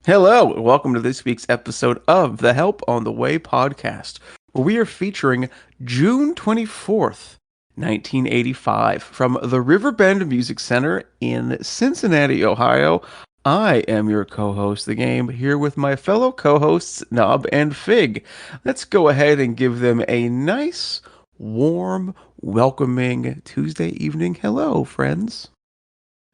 Hello, and welcome to this week's episode of the Help on the Way podcast, where we are featuring June 24th, 1985, from the Riverbend Music Center in Cincinnati, Ohio. I am your co-host, The Game, here with my fellow co-hosts, Knob and Fig. Let's go ahead and give them a nice, warm, welcoming Tuesday evening hello, friends.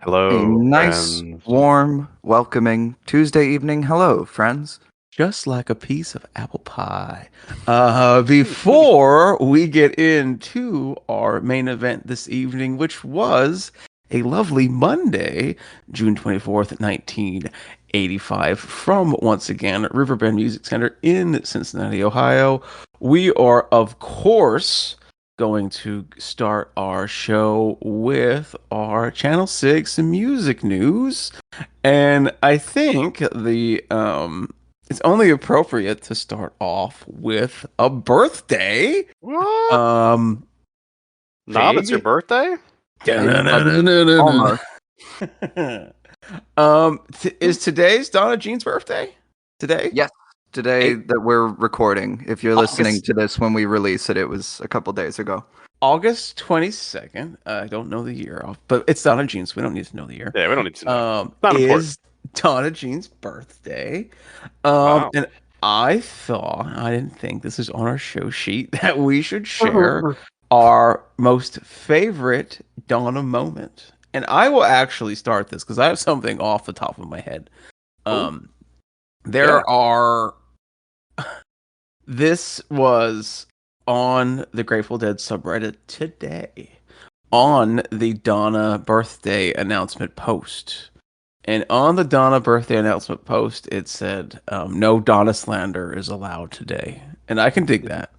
Hello, a nice, friends. warm, welcoming Tuesday evening. Hello, friends. Just like a piece of apple pie. Before we get into our main event this evening, which was a lovely Monday, June 24th, 1985, from, once again, Riverbend Music Center in Cincinnati, Ohio, we are, of course, going to start our show with our Channel 6 music news. And I think it's only appropriate to start off with a birthday. What? Knob, it's your birthday? Almost. Is today's Donna Jean's birthday? Today? Yes, today that we're recording. If you're listening to this when we release it, it was a couple days ago. August 22nd. I don't know the year off, but it's Donna Jean's. We don't need to know the year. Yeah, we don't need to know. Not important. Donna Jean's birthday. Wow. And I didn't think this is on our show sheet, that we should share our most favorite Donna moment. And I will actually start this because I have something off the top of my head. This was on the Grateful Dead subreddit today, on the Donna birthday announcement post. And on the Donna birthday announcement post, it said, no Donna slander is allowed today. And I can dig that.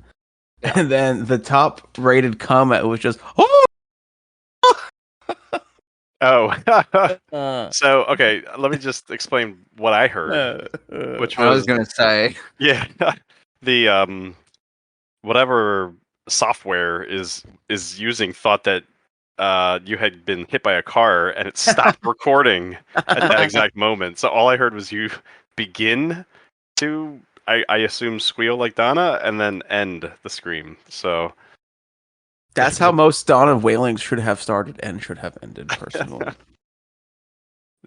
Yeah. And then the top rated comment was just, oh! So, okay, let me just explain what I heard. Which I was going to say. Yeah, the, whatever software is using thought that you had been hit by a car and it stopped recording at that exact moment. So all I heard was you begin to, I assume, squeal like Donna and then end the scream. So that's how most Donna wailings should have started and should have ended, personally.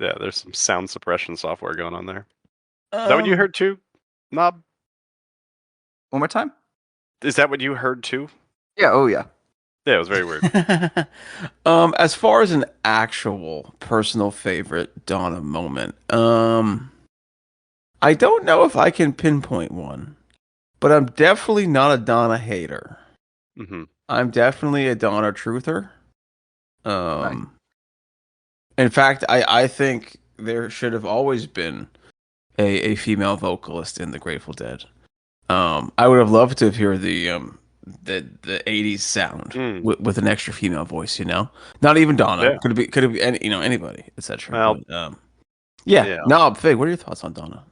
Yeah, there's some sound suppression software going on there. Is that what you heard too, Knob? One more time? Is that what you heard too? Yeah, oh yeah. Yeah, it was very weird. As far as an actual personal favorite Donna moment, I don't know if I can pinpoint one, but I'm definitely not a Donna hater. Mm-hmm. I'm definitely a Donna truther. Right. In fact, I think there should have always been a female vocalist in the Grateful Dead. I would have loved to hear the 80s sound with an extra female voice, not even Donna. Yeah. Could have been anybody, etc. Well, yeah. Knob, Fig, what are your thoughts on Donna?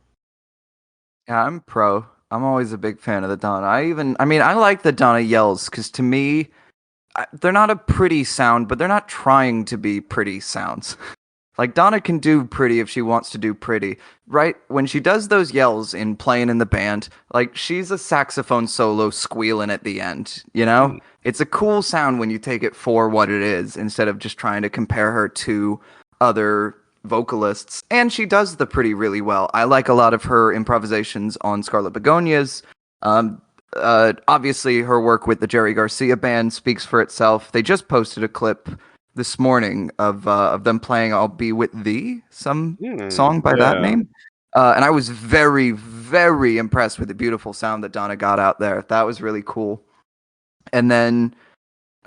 Yeah, I'm pro. I'm always a big fan of the Donna. I like the Donna yells because to me, they're not a pretty sound, but they're not trying to be pretty sounds. Like, Donna can do pretty if she wants to do pretty, right? When she does those yells in playing in the band, like, she's a saxophone solo squealing at the end, It's a cool sound when you take it for what it is, instead of just trying to compare her to other vocalists. And she does the pretty really well. I like a lot of her improvisations on Scarlet Begonias. Obviously, her work with the Jerry Garcia band speaks for itself. They just posted a clip this morning of them playing "I'll Be With Thee," some song by that name, and I was very, very impressed with the beautiful sound that Donna got out there. That was really cool. And then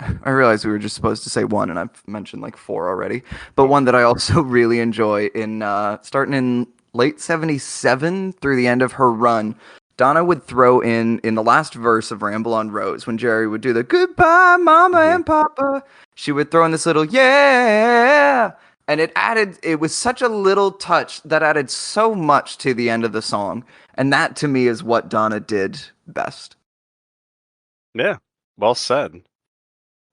I realized we were just supposed to say one, and I've mentioned like four already. But one that I also really enjoy starting in late '77 through the end of her run, Donna would throw in the last verse of Ramble on Rose, when Jerry would do the goodbye, Mama and Papa, she would throw in this little yeah, and it was such a little touch that added so much to the end of the song. And that to me is what Donna did best. Yeah, well said.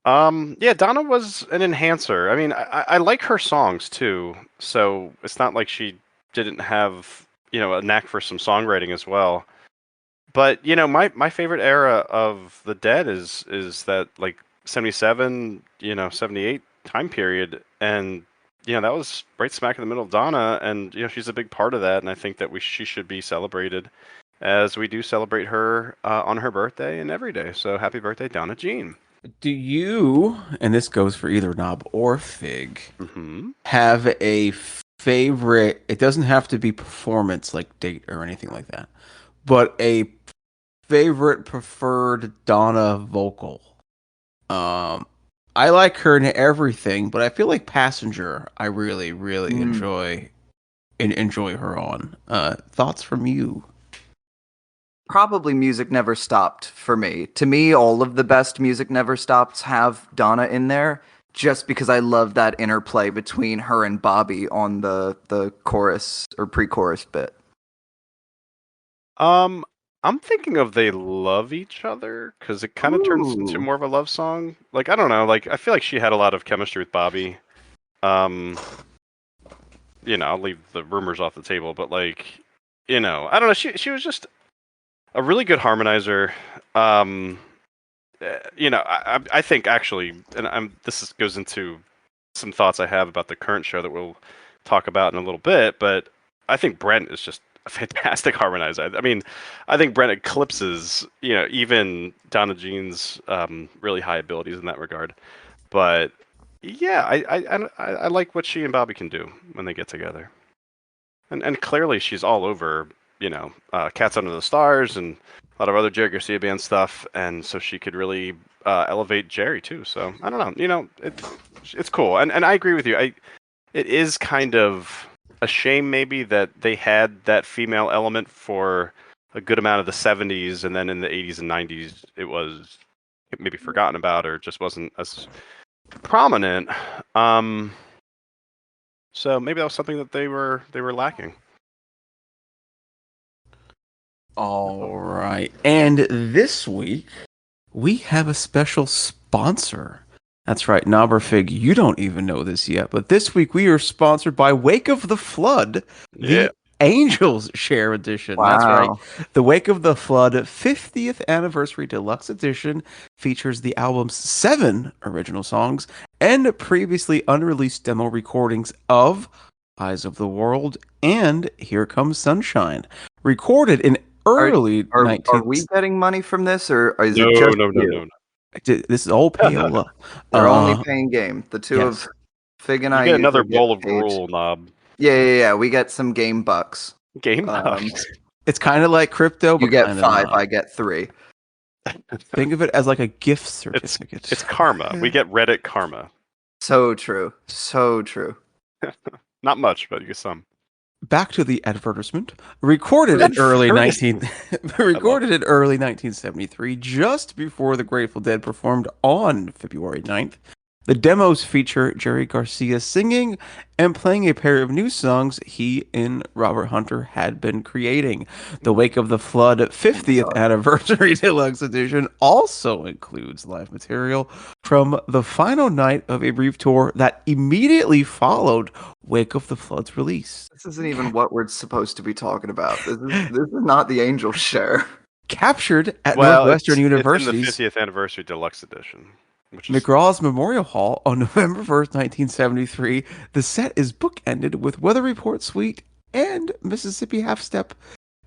Yeah, Donna was an enhancer. I mean, I like her songs too, so it's not like she didn't have, a knack for some songwriting as well. But, my favorite era of the Dead is that like 77, 78 time period, and that was right smack in the middle of Donna, and she's a big part of that, and I think that she should be celebrated as we do celebrate her on her birthday and every day. So happy birthday, Donna Jean. Do you, and this goes for either Knob or Fig, have a favorite? It doesn't have to be performance like date or anything like that, but a favorite preferred Donna vocal. I like her in everything, but I feel like Passenger, I really, really enjoy her on. Thoughts from you? Probably Music Never Stopped for me. To me, all of the best Music Never Stops have Donna in there, just because I love that interplay between her and Bobby on the chorus or pre-chorus bit. I'm thinking of They Love Each Other, because it kind of turns into more of a love song. Like, I don't know, like, I feel like she had a lot of chemistry with Bobby. I'll leave the rumors off the table, but like, I don't know, she was just a really good harmonizer. I think actually, and this goes into some thoughts I have about the current show that we'll talk about in a little bit, but I think Brent is just a fantastic harmonizer. I mean, I think Brent eclipses, even Donna Jean's really high abilities in that regard. But yeah, I like what she and Bobby can do when they get together, and clearly she's all over, Cats Under the Stars and a lot of other Jerry Garcia band stuff, and so she could really elevate Jerry too. So I don't know, it's cool, and I agree with you. It is kind of a shame maybe that they had that female element for a good amount of the 70s, and then in the 80s and 90s it was maybe forgotten about or just wasn't as prominent. So maybe that was something that they were lacking. All right. And this week, we have a special sponsor. That's right, Knobberfig, you don't even know this yet, but this week we are sponsored by Wake of the Flood, the Angels Share Edition. Wow. That's right. The Wake of the Flood 50th Anniversary Deluxe Edition features the album's 7 original songs and previously unreleased demo recordings of Eyes of the World and Here Comes Sunshine. Recorded in early are we getting money from this, or is it just no. This is all payola. They're only paying game. The two of Fig and I get another bowl of gruel, Knob. Yeah. We get some game bucks. Game bucks. It's kind of like crypto, but you get 5, not. I get 3. Think of it as like a gift certificate. It's karma. We get Reddit karma. So true. Not much, but you get some. Back to the advertisement. Recorded in early 1973, just before the Grateful Dead performed on February 9th. The demos feature Jerry Garcia singing and playing a pair of new songs he and Robert Hunter had been creating. The Wake of the Flood 50th Anniversary Deluxe Edition also includes live material from the final night of a brief tour that immediately followed Wake of the Flood's release. This isn't even what we're supposed to be talking about. This is not the Angel Share. Captured at Northwestern University's it's in the 50th Anniversary Deluxe Edition. McGraw's Memorial Hall on November 1st, 1973. The set is bookended with Weather Report Suite and Mississippi Half Step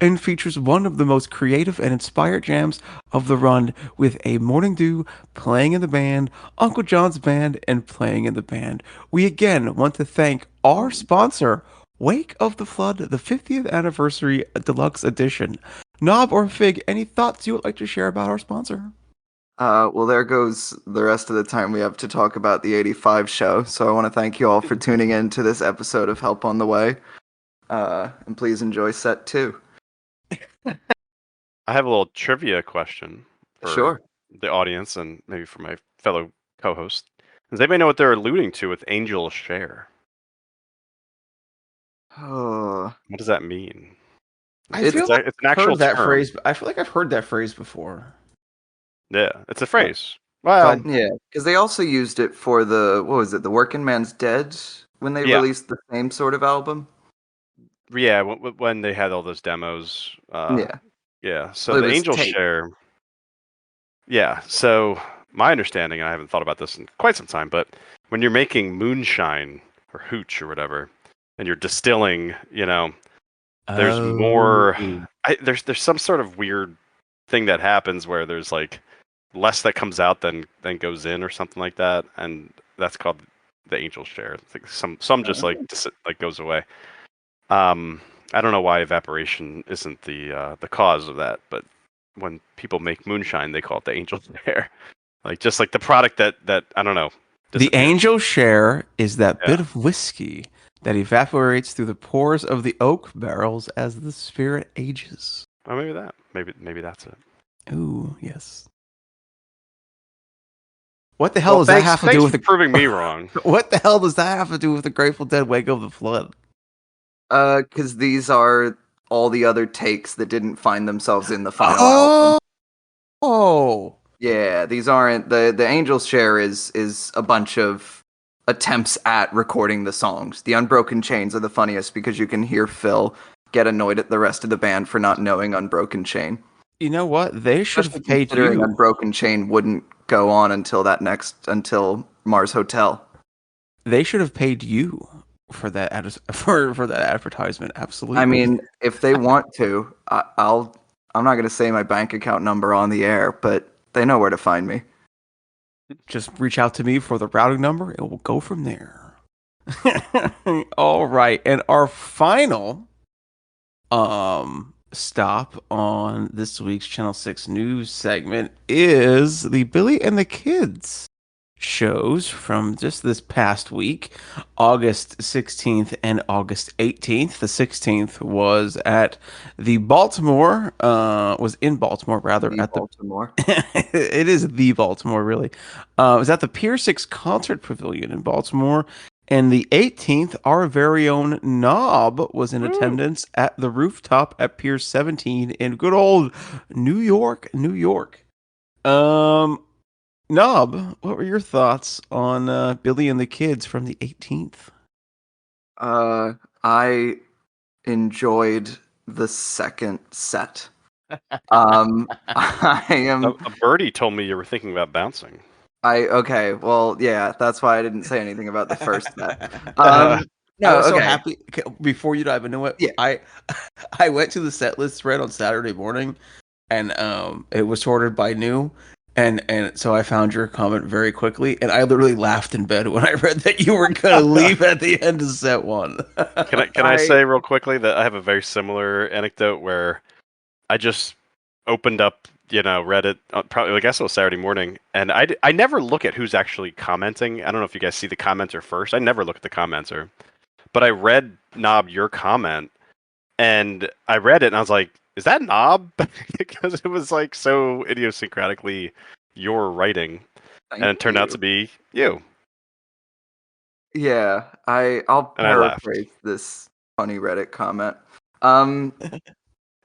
and features one of the most creative and inspired jams of the run with a Morning Dew playing in the band, Uncle John's band, and playing in the band. We again want to thank our sponsor, Wake of the Flood, the 50th Anniversary Deluxe Edition. Knob or Fig, any thoughts you would like to share about our sponsor? Well, there goes the rest of the time we have to talk about the 85 show. So I want to thank you all for tuning in to this episode of Help on the Way. And please enjoy set 2. I have a little trivia question for the audience and maybe for my fellow co-host. Does anybody know what they're alluding to with Angel Share? What does that mean? I feel like it's an actual heard that term. phrase. I feel like I've heard that phrase before. Yeah, it's a phrase. Well, yeah, because they also used it for the the Working Man's Dead when they Yeah. released the same sort of album. yeah, when they had all those demos. Yeah. So Well, it the was Angel tape. Share. Yeah. So my understanding, and I haven't thought about this in quite some time, but when you're making moonshine or hooch or whatever, and you're distilling, there's more. There's some sort of weird thing that happens where there's like less that comes out than goes in or something like that, and that's called the Angel Share. It's like some just like goes away. I don't know why evaporation isn't the cause of that, but when people make moonshine, they call it the Angel Share. Like just like the product that I don't know. The Angel Share is that Yeah. bit of whiskey that evaporates through the pores of the oak barrels as the spirit ages. Oh, maybe that's it. Ooh, yes. What the hell does that have to do with proving me wrong? What the hell does that have to do with the Grateful Dead Wake of the Flood? Because these are all the other takes that didn't find themselves in the final album. Oh, yeah, these aren't the Angel's Share is a bunch of attempts at recording the songs. The Unbroken Chains are the funniest because you can hear Phil get annoyed at the rest of the band for not knowing Unbroken Chain. You know what? They should have paid you. Unbroken Chain wouldn't go on until Mars Hotel. They should have paid you for that for that advertisement. Absolutely. I mean, if they want to, I'm not going to say my bank account number on the air, but they know where to find me. Just reach out to me for the routing number, and we'll go from there. All right, and our final stop on this week's Channel 6 news segment is the Billy and the Kids shows from just this past week, August 16th and August 18th. The 16th was at the Baltimore, was in Baltimore rather. Baltimore. It is the Baltimore, really. It was at the Pier 6 Concert Pavilion in Baltimore. And the 18th, our very own Knob was in attendance at the rooftop at Pier 17 in good old New York, New York. Knob, what were your thoughts on Billy and the Kids from the 18th? I enjoyed the second set. I am. A birdie told me you were thinking about bouncing. Okay, well, yeah, that's why I didn't say anything about the first set. I was so happy. Before you dive into it, yeah. I went to the set list thread on Saturday morning, and it was sorted by new, and so I found your comment very quickly, and I literally laughed in bed when I read that you were gonna leave at the end of set one. Can I say real quickly that I have a very similar anecdote where I just opened up, Reddit, probably I guess it was Saturday morning, and I never look at who's actually commenting. I don't know if you guys see the commenter first. I never look at the commenter, but I read Knob your comment, and I read it, and I was like, "Is that Knob?" Because it was like so idiosyncratically your writing, and it turned out to be you. Yeah, I'll paraphrase this funny Reddit comment.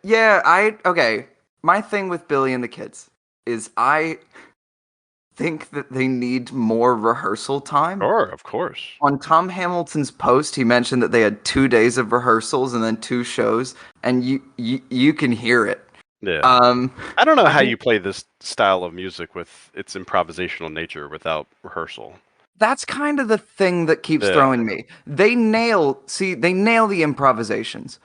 Yeah, okay. My thing with Billy and the Kids is I think that they need more rehearsal time. Sure, of course. On Tom Hamilton's post, he mentioned that they had 2 days of rehearsals and then 2 shows, and you can hear it. Yeah. I don't know how you play this style of music with its improvisational nature without rehearsal. That's kind of the thing that keeps throwing me. They nail the improvisations.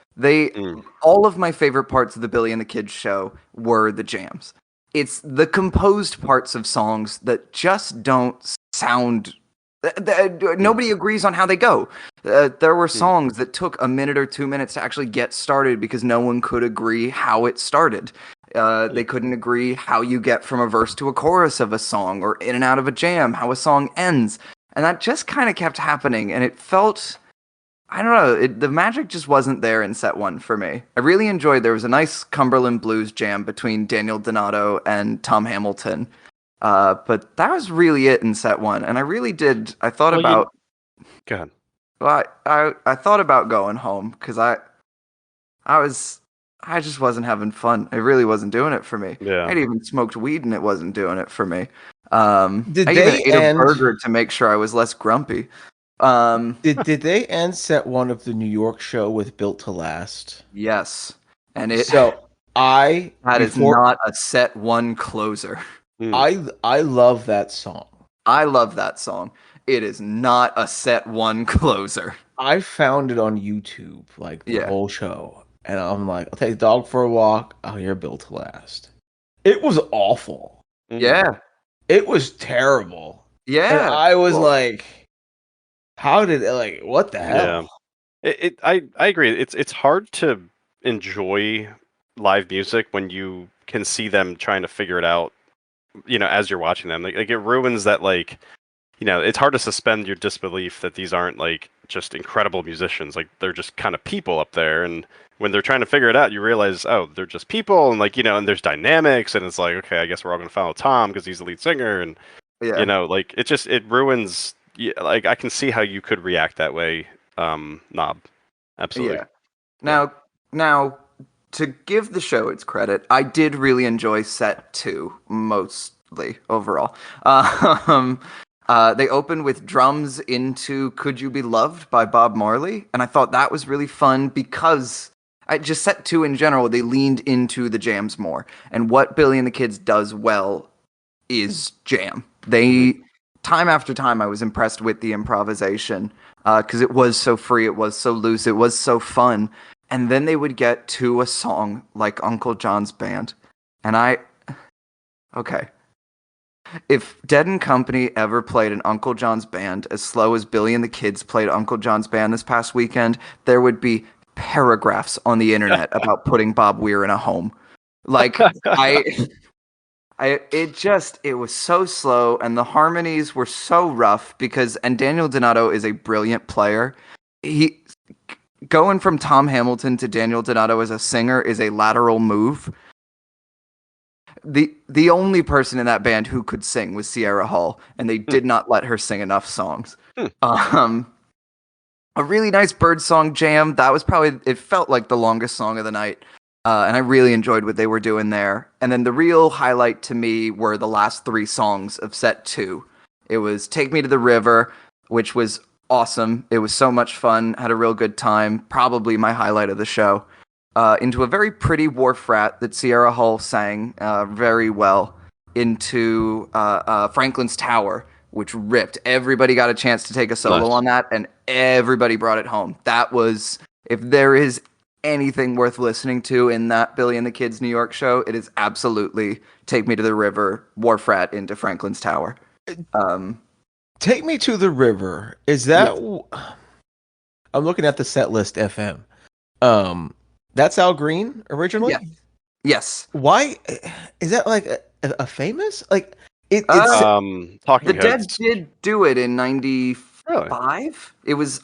All of my favorite parts of the Billy and the Kids show were the jams. It's the composed parts of songs that just don't sound. Nobody agrees on how they go. There were songs that took a minute or 2 minutes to actually get started because no one could agree how it started. They couldn't agree how you get from a verse to a chorus of a song or in and out of a jam, how a song ends. And that just kind of kept happening. And it felt, I don't know, the magic just wasn't there in set one for me. I really enjoyed, there was a nice Cumberland Blues jam between Daniel Donato and Tom Hamilton. But that was really it in set one. And I really did, I thought about... Go ahead. Well, I thought about going home because I I just wasn't having fun. It really wasn't doing it for me. Yeah. I'd even smoked weed and it wasn't doing it for me. Did I they even ate end? a burger to make sure I was less grumpy. Did they end set one of the New York show with "Built to Last"? Yes, and it So I that is before not a set one closer. I love that song. I love that song. It is not a set one closer. I found it on YouTube, like the Yeah. whole show, and I'm like, I'll take the dog for a walk. I'll hear "Built to Last." It was awful. Yeah. It was terrible. And Yeah. I was Well, like, how did like what the hell? I agree. It's hard to enjoy live music when you can see them trying to figure it out, as you're watching them. Like it ruins that, like, it's hard to suspend your disbelief that these aren't like just incredible musicians. Like they're just kind of people up there, and when they're trying to figure it out, you realize, oh, they're just people, and like, and there's dynamics, and it's like, okay, I guess we're all gonna follow Tom because he's the lead singer, and yeah. like it ruins. Like I can see how you could react that way, Knob. Absolutely. Yeah. Now, to give the show its credit, I did really enjoy set 2 mostly overall. They opened with drums into "Could You Be Loved" by Bob Marley, and I thought that was really fun because I just set 2 in general, they leaned into the jams more. And what Billy and the Kids does well is jam. They time after time I was impressed with the improvisation because it was so free, it was so loose, it was so fun. And then they would get to a song like Uncle John's Band, and okay. If Dead and Company ever played an Uncle John's Band as slow as Billy and the Kids played Uncle John's Band this past weekend, there would be paragraphs on the internet about putting Bob Weir in a home. Like it was so slow, and the harmonies were so rough and Daniel Donato is a brilliant player. He going from Tom Hamilton to Daniel Donato as a singer is a lateral move. The only person in that band who could sing was Sierra Hall, and they did not let her sing enough songs. A really nice Birdsong jam. That was it felt like the longest song of the night. And I really enjoyed what they were doing there. And then the real highlight to me were the last 3 songs of set 2. It was "Take Me to the River," which was awesome. It was so much fun. Had a real good time. Probably my highlight of the show. Into a very pretty Wharf Rat that Sierra Hull sang very well. Into Franklin's Tower, which ripped. Everybody got a chance to take a solo on that, and everybody brought it home. That was, if there is anything worth listening to in that Billy and the Kids New York show, it is absolutely "Take Me to the River," Wharf Rat into Franklin's Tower. "Take Me to the River." Is that? Yes. I'm looking at the set list FM. That's Al Green originally. Yeah. Yes. Why is that like a famous like? It's Talking the Heads. Dead did do it in '95. Really? It was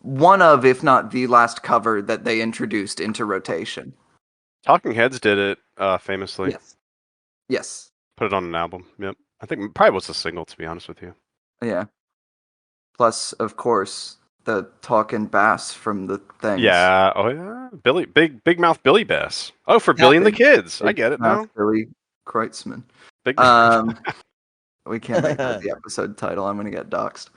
one of, if not the last cover that they introduced into rotation. Talking Heads did it famously. Yes. Put it on an album. Yep. I think it probably was a single, to be honest with you. Yeah. Plus, of course, the talking bass from the things. Yeah. Oh yeah. Billy, big mouth Billy Bass. Oh, for Billy and the Kids. I get it now. Billy Kreutzmann. We can't make that the episode title. I'm gonna get doxxed.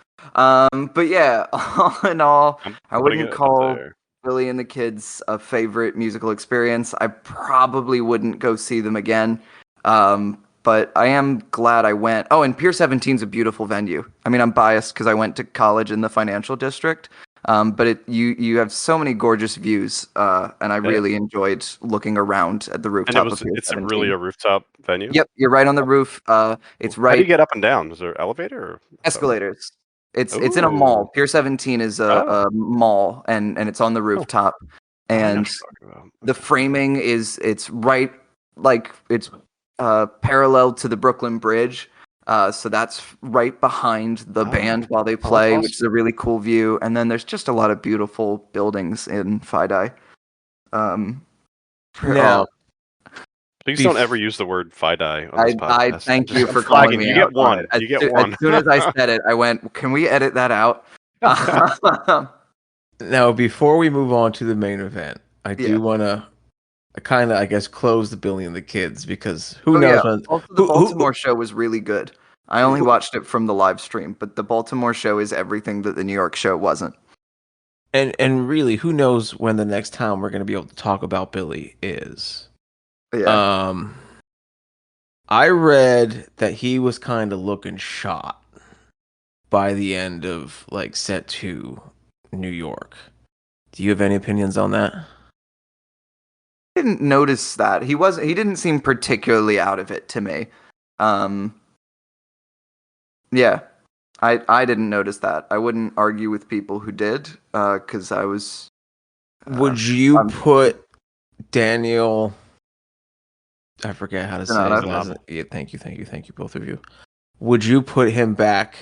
But yeah, all in all, I wouldn't call Billy and the Kids a favorite musical experience. I probably wouldn't go see them again. But I am glad I went. Oh, and Pier 17 is a beautiful venue. I mean, I'm biased because I went to college in the financial district. But you have so many gorgeous views, and I really enjoyed looking around at the rooftop. And it's really a rooftop venue? Yep, you're right on the roof. It's right. How do you get up and down? Is there an elevator or escalators? It's in a mall. Pier 17 is a mall, and it's on the rooftop. And the framing it's right, like it's parallel to the Brooklyn Bridge. So that's right behind the band while they play, awesome. Which is a really cool view. And then there's just a lot of beautiful buildings in Fidei. Now, please don't ever use the word Fidei on this podcast. I thank you for calling me. You get one. You get one. As soon as I said it, I went, "Can we edit that out?" Now, before we move on to the main event, I do want to kind of, I guess, closed the Billy and the Kids because who Oh knows yeah, when, also the who, Baltimore show was really good. I only watched it from the live stream, but the Baltimore show is everything that the New York show wasn't. and really, who knows when the next time we're going to be able to talk about Billy is. Yeah. I read that he was kind of looking shot by the end of like set 2 New York. Do you have any opinions on that? Didn't notice that. He didn't seem particularly out of it to me. Um yeah. I didn't notice that. I wouldn't argue with people who did, because I was Would you I'm put Daniel, I forget how to say his Donato. last name. Yeah, thank you, both of you. Would you put him back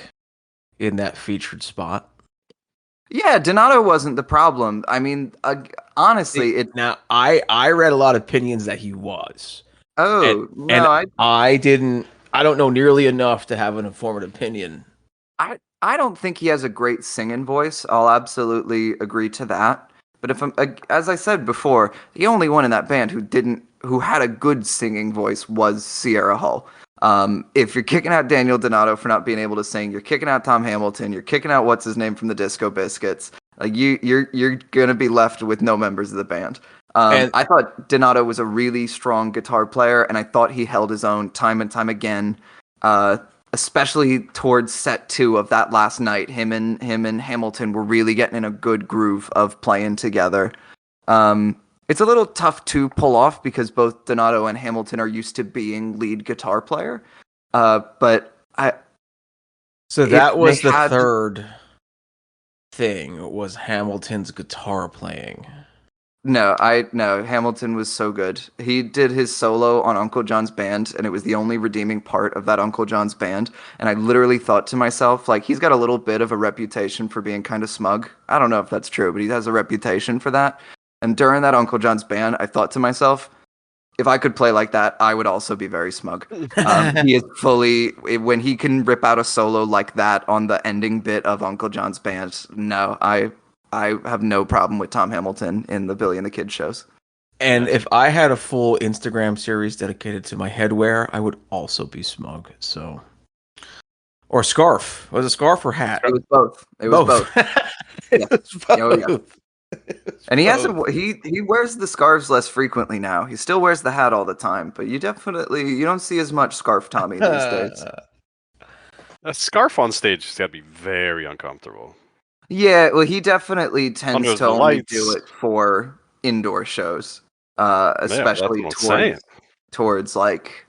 in that featured spot? Yeah, Donato wasn't the problem. I mean, honestly, Now, I read a lot of opinions that he was. And, oh no, and I don't know nearly enough to have an informed opinion. I don't think he has a great singing voice. I'll absolutely agree to that. But if I'm, as I said before, the only one in that band who had a good singing voice was Sierra Hull. If you're kicking out Daniel Donato for not being able to sing, you're kicking out Tom Hamilton, you're kicking out what's his name from the Disco Biscuits. Like you're gonna be left with no members of the band. And I thought Donato was a really strong guitar player, and I thought he held his own time and time again. Especially towards set 2 of that last night, him and Hamilton were really getting in a good groove of playing together. It's a little tough to pull off because both Donato and Hamilton are used to being lead guitar player. But so that was the had, third thing, was Hamilton's guitar playing. No, Hamilton was so good. He did his solo on Uncle John's band, and it was the only redeeming part of that Uncle John's band. And I literally thought to myself, like, he's got a little bit of a reputation for being kind of smug. I don't know if that's true, but he has a reputation for that. And during that Uncle John's band, I thought to myself, if I could play like that, I would also be very smug. He is fully, when he can rip out a solo like that on the ending bit of Uncle John's band, no, I have no problem with Tom Hamilton in the Billy and the Kid shows. And if I had a full Instagram series dedicated to my headwear, I would also be smug. So, or scarf. Was it scarf or hat? It was both. It was both. It was both. Oh, yeah. And he wears the scarves less frequently now. He still wears the hat all the time, but you don't see as much scarf Tommy these days. A scarf on stage has got to be very uncomfortable. Yeah, well, he definitely tends Under to the only lights. do it for indoor shows, especially towards like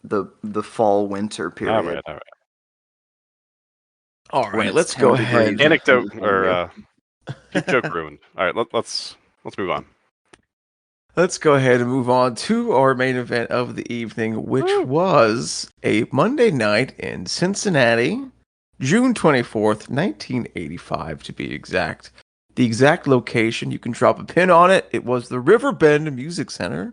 the fall winter period. All right. Let's go ahead. Anecdote or joke ruined. All right, let's move on. Let's go ahead and move on to our main event of the evening, which was a Monday night in Cincinnati, June 24th, 1985 to be exact. The exact location, you can drop a pin on it. It was the Riverbend Music Center.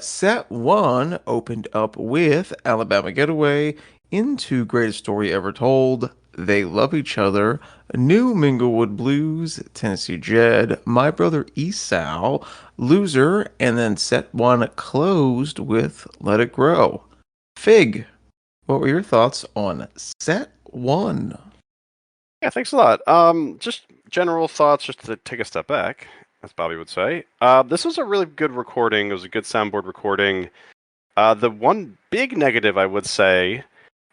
Set 1 opened up with Alabama Getaway, Into Greatest Story Ever Told, They Love Each Other, New Minglewood Blues, Tennessee Jed, My Brother Esau, Loser, and then set 1 closed with Let It Grow. Fig, what were your thoughts on set 1? Yeah, thanks a lot. Just general thoughts, just to take a step back, as Bobby would say. This was a really good recording. It was a good soundboard recording. The one big negative I would say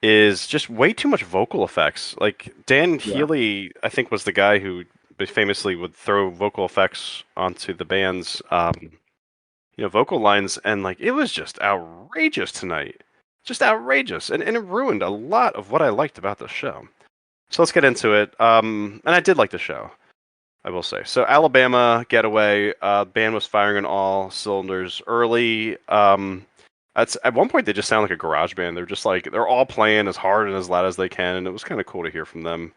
is just way too much vocal effects. Like Dan Healy, I think, was the guy who famously would throw vocal effects onto the band's, vocal lines, and like it was just outrageous tonight, just outrageous, and it ruined a lot of what I liked about the show. So let's get into it. And I did like the show, I will say. So Alabama Getaway, band was firing on all cylinders early. At one point they just sound like a garage band. They're just like, they're all playing as hard and as loud as they can, and it was kind of cool to hear from them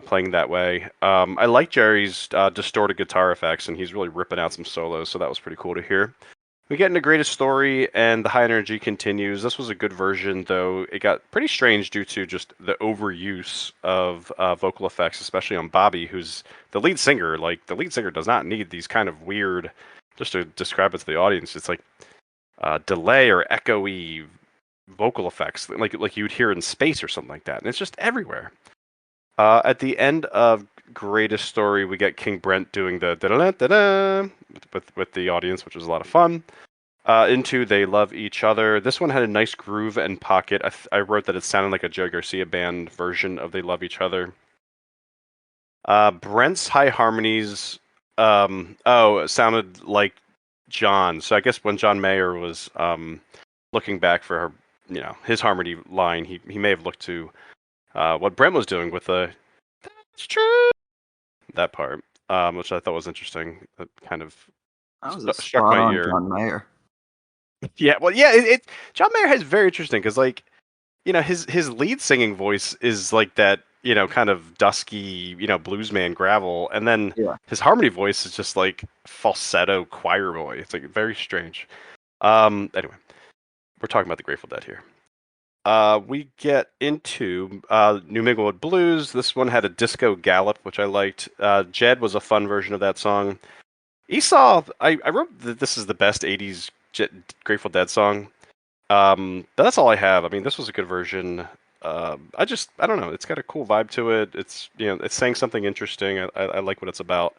playing that way. I like Jerry's distorted guitar effects, and he's really ripping out some solos, so that was pretty cool to hear. We get into Greatest Story, and the high energy continues. This was a good version, though it got pretty strange due to just the overuse of vocal effects, especially on Bobby, who's the lead singer. Like, the lead singer does not need these kind of weird just to describe it to the audience, it's like delay or echoey vocal effects, like you'd hear in space or something like that, and it's just everywhere. At the end of Greatest Story, we get King Brent doing the da-da-da-da-da with the audience, which was a lot of fun. Into They Love Each Other. This one had a nice groove and pocket. I wrote that it sounded like a Joe Garcia band version of They Love Each Other. Brent's high harmonies, it sounded like John. So I guess when John Mayer was looking back for her, his harmony line, he may have looked to what Brent was doing with the "That's true" that part, which I thought was interesting. That kind of struck my ear. John Mayer. Yeah, well, yeah. John Mayer is very interesting because, his lead singing voice is like that, kind of dusky, bluesman gravel, and then his harmony voice is just like falsetto choir boy. It's like very strange. Anyway, we're talking about the Grateful Dead here. We get into New Minglewood Blues. This one had a disco gallop, which I liked. Jed was a fun version of that song. Esau, I wrote that this is the best 80s Grateful Dead song. But that's all I have. I mean, this was a good version. I don't know. It's got a cool vibe to it. It's it's saying something interesting. I like what it's about.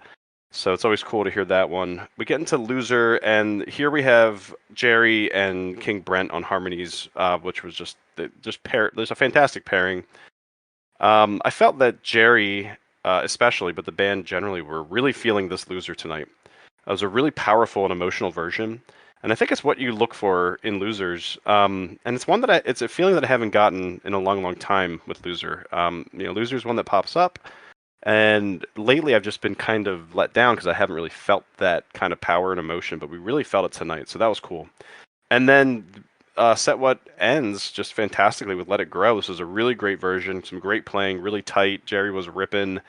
So it's always cool to hear that one. We get into Loser, and here we have Jerry and King Brent on harmonies, which was just there's a fantastic pairing. I felt that Jerry, especially, but the band generally, were really feeling this Loser tonight. It was a really powerful and emotional version. And I think it's what you look for in Losers, and it's one that it's a feeling that I haven't gotten in a long, long time with Loser. Loser is one that pops up, and lately I've just been kind of let down because I haven't really felt that kind of power and emotion. But we really felt it tonight, so that was cool. And then Set What ends just fantastically with Let It Grow. This was a really great version, some great playing, really tight. Jerry was ripping,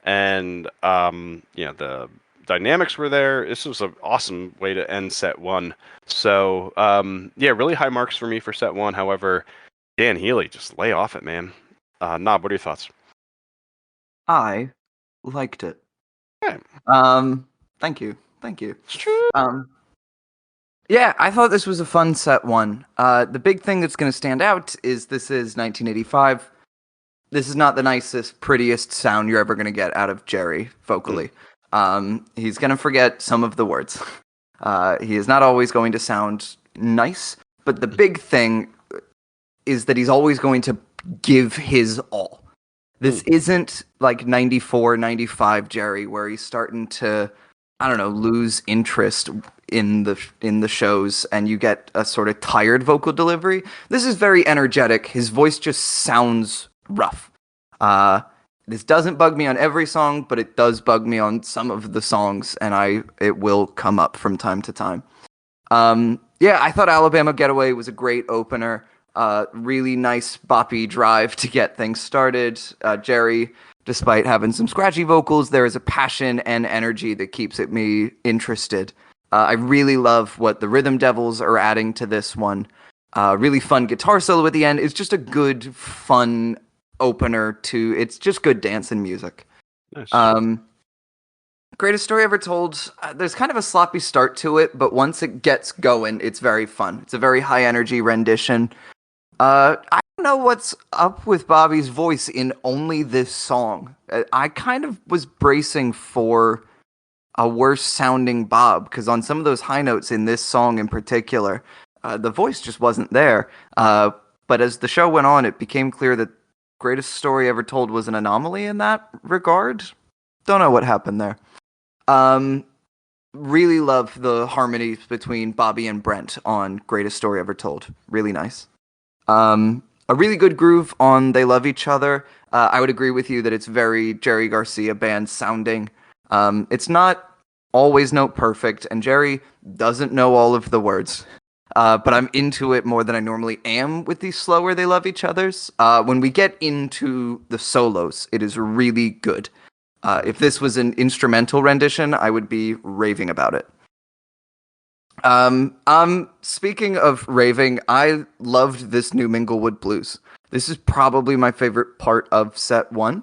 and the dynamics were there. This was an awesome way to end set one. So, really high marks for me for set one. However, Dan Healy, just lay off it, man. Nob, what are your thoughts? I liked it. Okay. Thank you. It's true. Yeah, I thought this was a fun set one. The big thing that's going to stand out is this is 1985. This is not the nicest, prettiest sound you're ever going to get out of Jerry vocally. He's going to forget some of the words. He is not always going to sound nice, but the big thing is that he's always going to give his all. This isn't like 94, 95 Jerry, where he's starting to, lose interest in the shows, and you get a sort of tired vocal delivery. This is very energetic. His voice just sounds rough. This doesn't bug me on every song, but it does bug me on some of the songs, and it will come up from time to time. I thought Alabama Getaway was a great opener. Really nice boppy drive to get things started. Jerry, despite having some scratchy vocals, there is a passion and energy that keeps me interested. I really love what the Rhythm Devils are adding to this one. Really fun guitar solo at the end. It's just a good, fun opener it's just good dancing music. Nice. Greatest Story Ever Told, there's kind of a sloppy start to it, but once it gets going, it's very fun. It's a very high energy rendition. I don't know what's up with Bobby's voice in only this song. I kind of was bracing for a worse sounding Bob, because on some of those high notes in this song in particular, the voice just wasn't there. But as the show went on, it became clear that Greatest Story Ever Told was an anomaly in that regard. Don't know what happened there. Really love the harmonies between Bobby and Brent on Greatest Story Ever Told. Really nice. A really good groove on They Love Each Other. I would agree with you that it's very Jerry Garcia band sounding. It's not always note perfect, and Jerry doesn't know all of the words. But I'm into it more than I normally am with these slower They Love Each Others. When we get into the solos, it is really good. If this was an instrumental rendition, I would be raving about it. Speaking of raving, I loved this new Minglewood Blues. This is probably my favorite part of set one.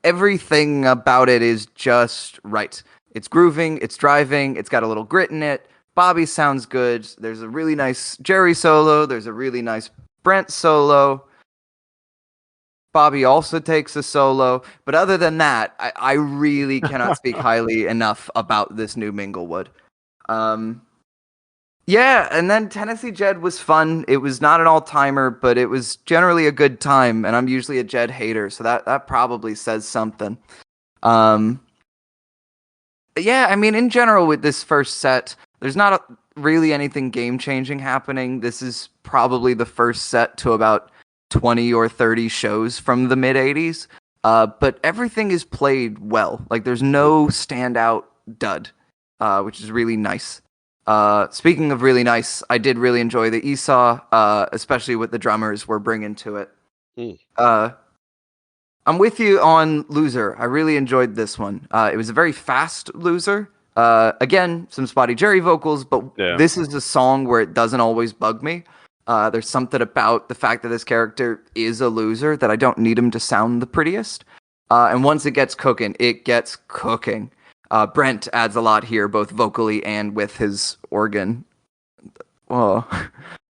Everything about it is just right. It's grooving, it's driving, it's got a little grit in it. Bobby sounds good. There's a really nice Jerry solo. There's a really nice Brent solo. Bobby also takes a solo. But other than that, I really cannot speak highly enough about this new Minglewood. Yeah, and then Tennessee Jed was fun. It was not an all-timer, but it was generally a good time, and I'm usually a Jed hater, so that probably says something. Yeah, I mean, in general, with this first set, there's not really anything game-changing happening. This is probably the first set to about 20 or 30 shows from the mid-'80s, but everything is played well. Like, there's no standout dud, which is really nice. Speaking of really nice, I did really enjoy the Esau, especially what the drummers were bringing to it. I'm with you on Loser. I really enjoyed this one. It was a very fast Loser. Again, some spotty Jerry vocals, but this is a song where it doesn't always bug me. There's something about the fact that this character is a loser that I don't need him to sound the prettiest. And once it gets cooking, it gets cooking. Brent adds a lot here, both vocally and with his organ. Oh,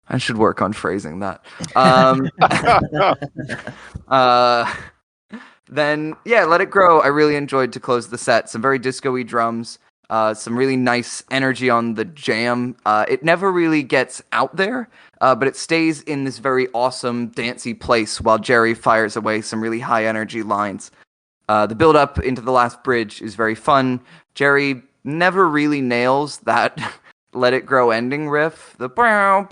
I should work on phrasing that. Then, yeah, Let It Grow, I really enjoyed to close the set. Some very disco-y drums, some really nice energy on the jam. It never really gets out there, but it stays in this very awesome, dancey place while Jerry fires away some really high-energy lines. The build-up into the last bridge is very fun. Jerry never really nails that Let It Grow ending riff. The but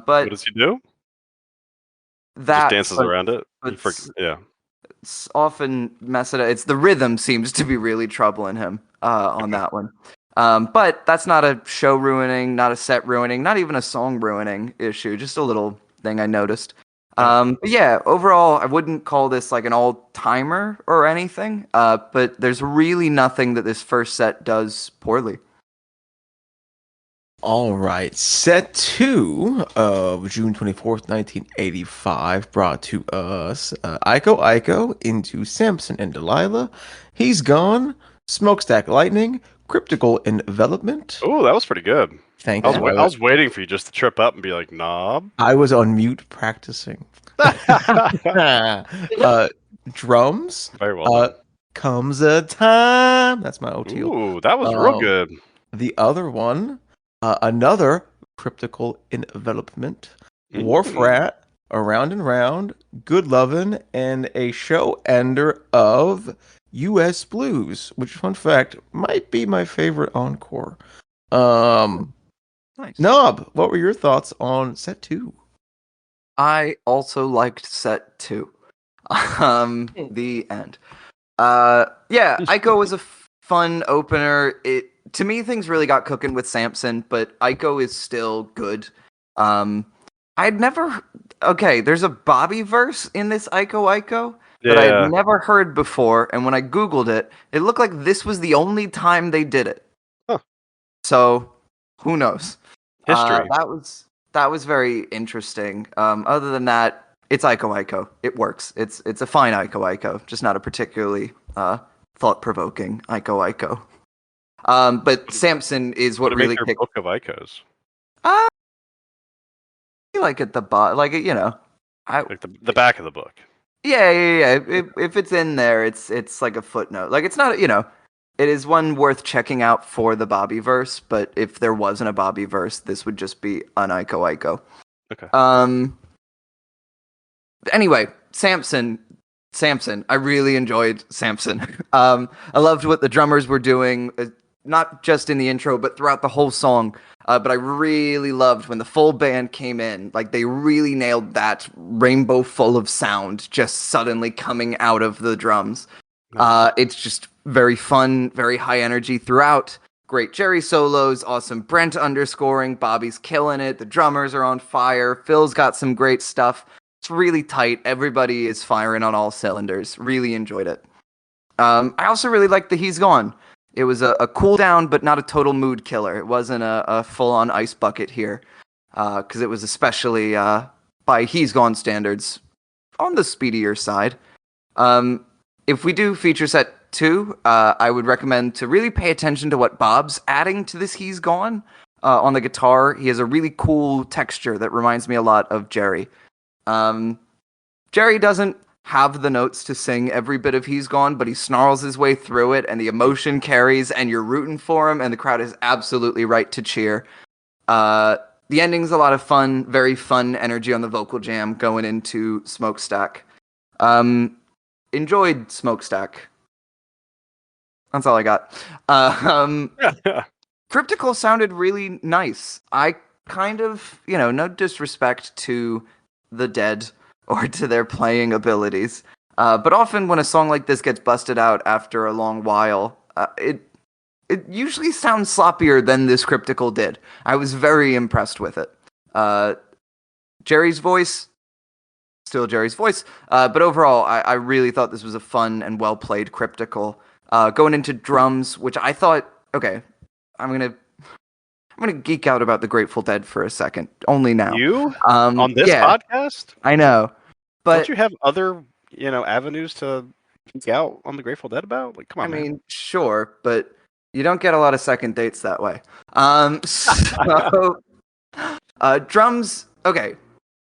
what does he do? That just dances around it. It's often mess it up. It's the rhythm seems to be really troubling him on that one. But that's not a show ruining, not a set ruining, not even a song ruining issue. Just a little thing I noticed. But yeah, overall, I wouldn't call this like an all-timer or anything, but there's really nothing that this first set does poorly. All right, set 2 of June 24th, 1985 brought to us Iko Iko into Samson and Delilah. He's Gone, Smokestack Lightning, Cryptical Envelopment. Oh, that was pretty good. Thank you. I was waiting for you just to trip up and be like, knob. I was on mute practicing. Drums. Very well. Comes a time. That's my OT. Ooh, that was real good. The other one, another Cryptical Envelopment, Wharf Rat, Around and Round, Good Lovin', and a show ender of U.S. Blues, which, fun fact, might be my favorite encore. Nice. Nob, what were your thoughts on set 2? I also liked set 2. The end. Yeah, Iko was a fun opener. To me, things really got cooking with Samson, but Iko is still good. There's a Bobby verse in this Iko Iko that I'd never heard before, and when I Googled it, it looked like this was the only time they did it. Huh. So, who knows? History. That was very interesting. Other than that, it's Iko Iko. It works. It's a fine Iko Iko, just not a particularly thought-provoking Iko Iko. But Samson is what really kicked. Book of Ikos. I like at the bottom, like like the back of the book. Yeah. If it's in there, it's like a footnote. Like it's not, it is one worth checking out for the Bobby verse. But if there wasn't a Bobby verse, this would just be an Iko Iko. Okay. Anyway, Samson. I really enjoyed Samson. I loved what the drummers were doing, not just in the intro, but throughout the whole song. But I really loved when the full band came in. Like, they really nailed that rainbow full of sound just suddenly coming out of the drums. It's just very fun, very high energy throughout. Great Jerry solos, awesome Brent underscoring, Bobby's killing it, the drummers are on fire, Phil's got some great stuff. It's really tight. Everybody is firing on all cylinders. Really enjoyed it. I also really liked the He's Gone. It was a cool down, but not a total mood killer. It wasn't a full-on ice bucket here, because it was especially, by He's Gone standards, on the speedier side. if we do feature set 2, I would recommend to really pay attention to what Bob's adding to this He's Gone. On the guitar, he has a really cool texture that reminds me a lot of Jerry. Jerry doesn't have the notes to sing every bit of He's Gone, but he snarls his way through it, and the emotion carries, and you're rooting for him, and the crowd is absolutely right to cheer. The ending's a lot of fun, very fun energy on the vocal jam going into Smokestack. Enjoyed Smokestack. That's all I got. Cryptical sounded really nice. I kind of, no disrespect to the Dead or to their playing abilities, but often when a song like this gets busted out after a long while, it usually sounds sloppier than this Cryptical did. I was very impressed with it. Jerry's voice, still Jerry's voice, but overall, I really thought this was a fun and well-played Cryptical. Going into drums, which I thought, okay, I'm gonna geek out about the Grateful Dead for a second. Only now. You on this podcast? I know, but don't you have other avenues to geek out on the Grateful Dead about? Like, come on, man. I mean, sure, but you don't get a lot of second dates that way. Drums. Okay,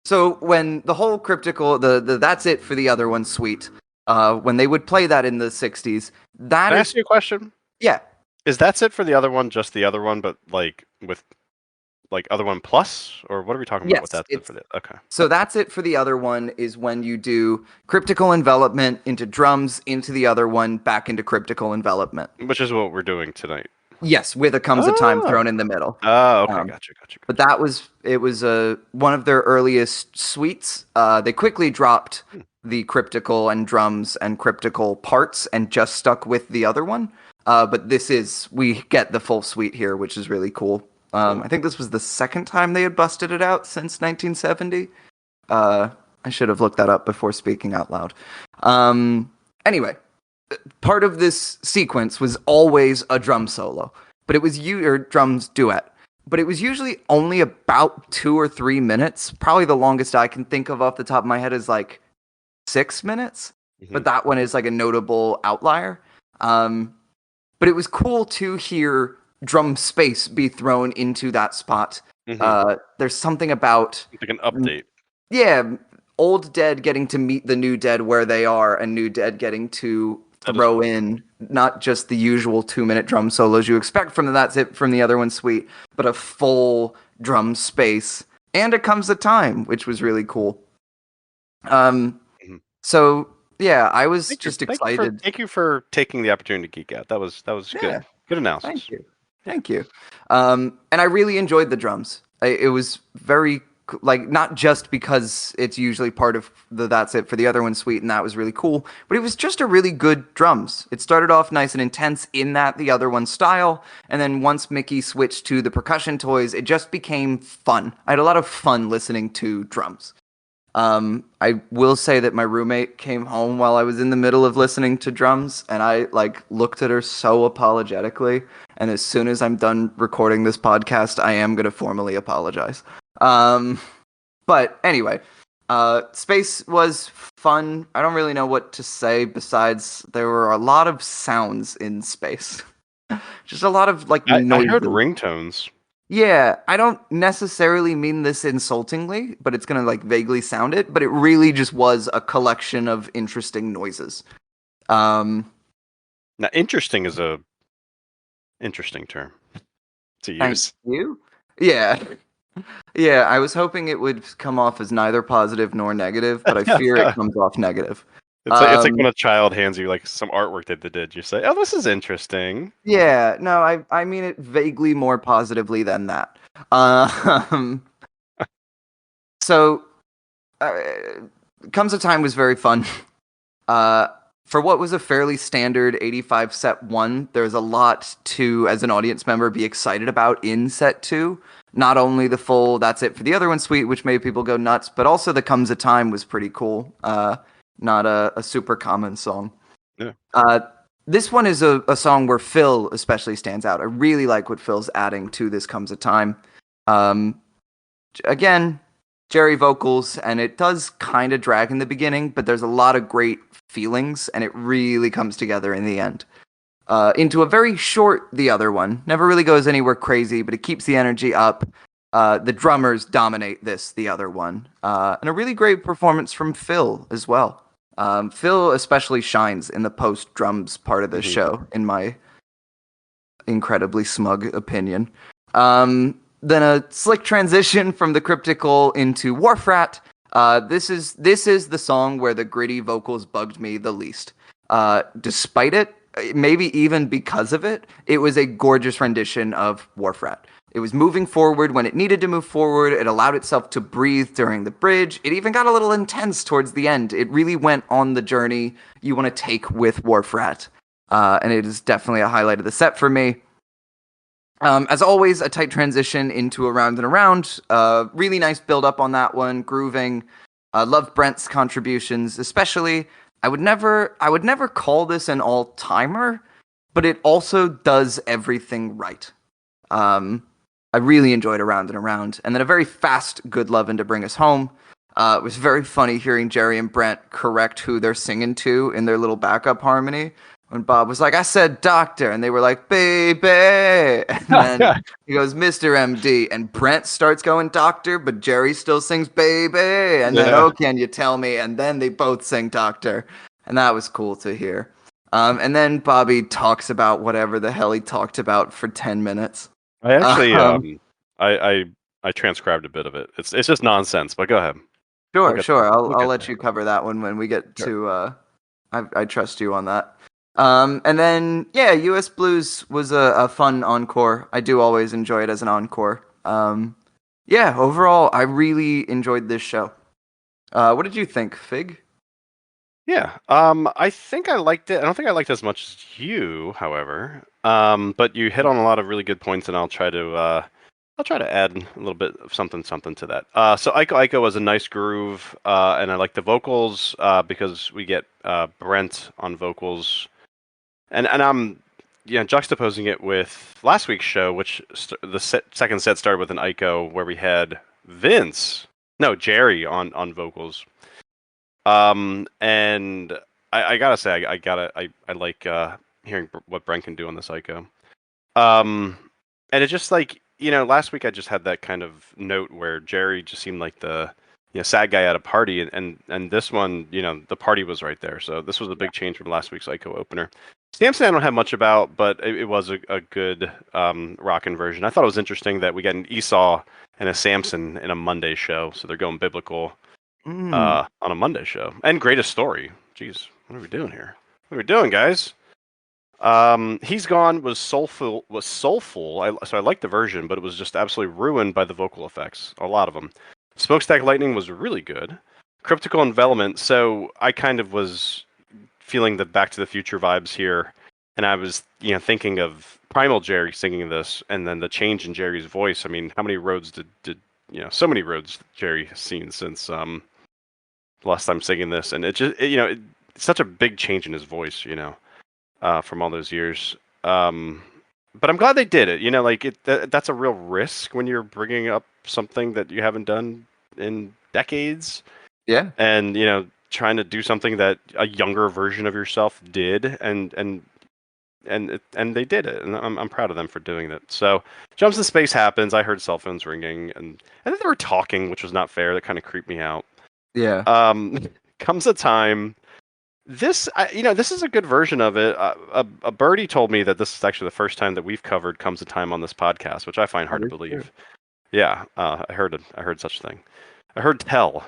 so when the whole Cryptical, the That's It for the Other One suite, when they would play that in the '60s, Can I ask you a question? Yeah. Is That's It for the Other One just the other one, but like with like Other One Plus, or what are we talking about with That's It for the? Okay. So That's It for the Other One is when you do Cryptical Envelopment into drums, into the other one, back into Cryptical Envelopment. Which is what we're doing tonight. Yes, with a Comes a Time thrown in the middle. Oh, okay, gotcha. But it was one of their earliest suites. They quickly dropped the Cryptical and drums and Cryptical parts and just stuck with the other one. But we get the full suite here, which is really cool. I think this was the second time they had busted it out since 1970. I should have looked that up before speaking out loud. Anyway, part of this sequence was always a drum solo, but it was drums duet. But it was usually only about 2 or 3 minutes. Probably the longest I can think of off the top of my head is like 6 minutes. Mm-hmm. But that one is like a notable outlier. But it was cool to hear drum space be thrown into that spot. Mm-hmm. There's something about like an update. Yeah, old Dead getting to meet the new Dead where they are, and new Dead getting to throw in not just the usual 2-minute drum solos you expect from the That's It from the Other One suite, but a full drum space. And it comes a time, which was really cool. So yeah, I was excited. Thank you for taking the opportunity to geek out. That was good. Good analysis. Thank you. And I really enjoyed the drums. It was very not just because it's usually part of the That's It for the Other One suite, and that was really cool, but it was just a really good drums. It started off nice and intense in the Other One style, and then once Mickey switched to the percussion toys, it just became fun. I had a lot of fun listening to drums. I will say that my roommate came home while I was in the middle of listening to drums, and I looked at her so apologetically, and as soon as I'm done recording this podcast, I am going to formally apologize. But anyway, space was fun. I don't really know what to say besides there were a lot of sounds in space. Just a lot of noises. I heard ringtones. Yeah, I don't necessarily mean this insultingly, but it's gonna vaguely sound it, but it really just was a collection of interesting noises. Now, interesting is a interesting term to use. Thank you. Yeah. Yeah, I was hoping it would come off as neither positive nor negative, but I fear it comes off negative. It's like when a child hands you some artwork that they did. You say, "Oh, this is interesting." Yeah, no, I mean it vaguely more positively than that. So, Comes a Time was very fun. For what was a fairly standard 85 set 1, there's a lot to, as an audience member, be excited about in set 2. Not only the full That's It for the Other One suite, which made people go nuts, but also the Comes a Time was pretty cool. Not a super common song. Yeah. This one is a song where Phil especially stands out. I really like what Phil's adding to this Comes a Time. Again, Jerry vocals, and it does kind of drag in the beginning, but there's a lot of great feelings, and it really comes together in the end. Into a very short The Other One. Never really goes anywhere crazy, but it keeps the energy up. The drummers dominate The Other One. And a really great performance from Phil as well. Phil especially shines in the post-drums part of the show, in my incredibly smug opinion. Then a slick transition from the Cryptical into Wharf Rat. This is the song where the gritty vocals bugged me the least. Despite it, maybe even because of it, it was a gorgeous rendition of Wharf Rat. It was moving forward when it needed to move forward. It allowed itself to breathe during the bridge. It even got a little intense towards the end. It really went on the journey you want to take with Wharf Rat. And it is definitely a highlight of the set for me. As always, a tight transition into Around and Around. Really nice build up on that one, grooving. Love Brent's contributions, especially. I would never call this an all-timer, but it also does everything right. I really enjoyed Around and Around, and then a very fast Good Lovin' to bring us home. It was very funny hearing Jerry and Brent correct who they're singing to in their little backup harmony. When Bob was like, I said doctor, and they were like, baby. And then he goes, Mr. MD. And Brent starts going doctor, but Jerry still sings baby. And then, oh, can you tell me? And then they both sing doctor. And that was cool to hear. And then Bobby talks about whatever the hell he talked about for 10 minutes. I actually, I transcribed a bit of it. It's just nonsense, but go ahead. Sure. I'll let you cover that one when we get to, I trust you on that. And then, US Blues was a fun encore. I do always enjoy it as an encore. Overall, I really enjoyed this show. What did you think, Fig? Yeah, I think I liked it. I don't think I liked it as much as you, however. But you hit on a lot of really good points, and I'll try to add a little bit of something to that. So Iko Iko was a nice groove, and I like the vocals because we get Brent on vocals. And I'm juxtaposing it with last week's show, which second set started with an Iko where we had Jerry on vocals. And I gotta say I like hearing what Brent can do on this Iko. And it's just like last week I just had that kind of note where Jerry just seemed like the sad guy at a party, and this one the party was right there. So this was a big change from last week's Iko opener. Samson I don't have much about, but it was a good rockin' version. I thought it was interesting that we got an Esau and a Samson in a Monday show, so they're going biblical on a Monday show. And Greatest Story. Jeez, what are we doing here? What are we doing, guys? He's Gone was soulful. So I liked the version, but it was just absolutely ruined by the vocal effects. A lot of them. Smokestack Lightning was really good. Cryptical Envelopment. So I kind of was feeling the Back to the Future vibes here, and I was thinking of Primal Jerry singing this, and then the change in Jerry's voice. I mean, how many roads did so many roads Jerry has seen since last time singing this, and it just it's such a big change in his voice, from all those years. But I'm glad they did it. That's a real risk when you're bringing up something that you haven't done in decades. Yeah, and trying to do something that a younger version of yourself did, and they did it, and I'm proud of them for doing that. So Jumps in Space happens. I heard cell phones ringing, and then they were talking, which was not fair. That kind of creeped me out. Yeah. Comes a time. This is a good version of it. A birdie told me that this is actually the first time that we've covered Comes a Time on this podcast, which I find hard to believe. True. Yeah, I heard such a thing. I heard tell.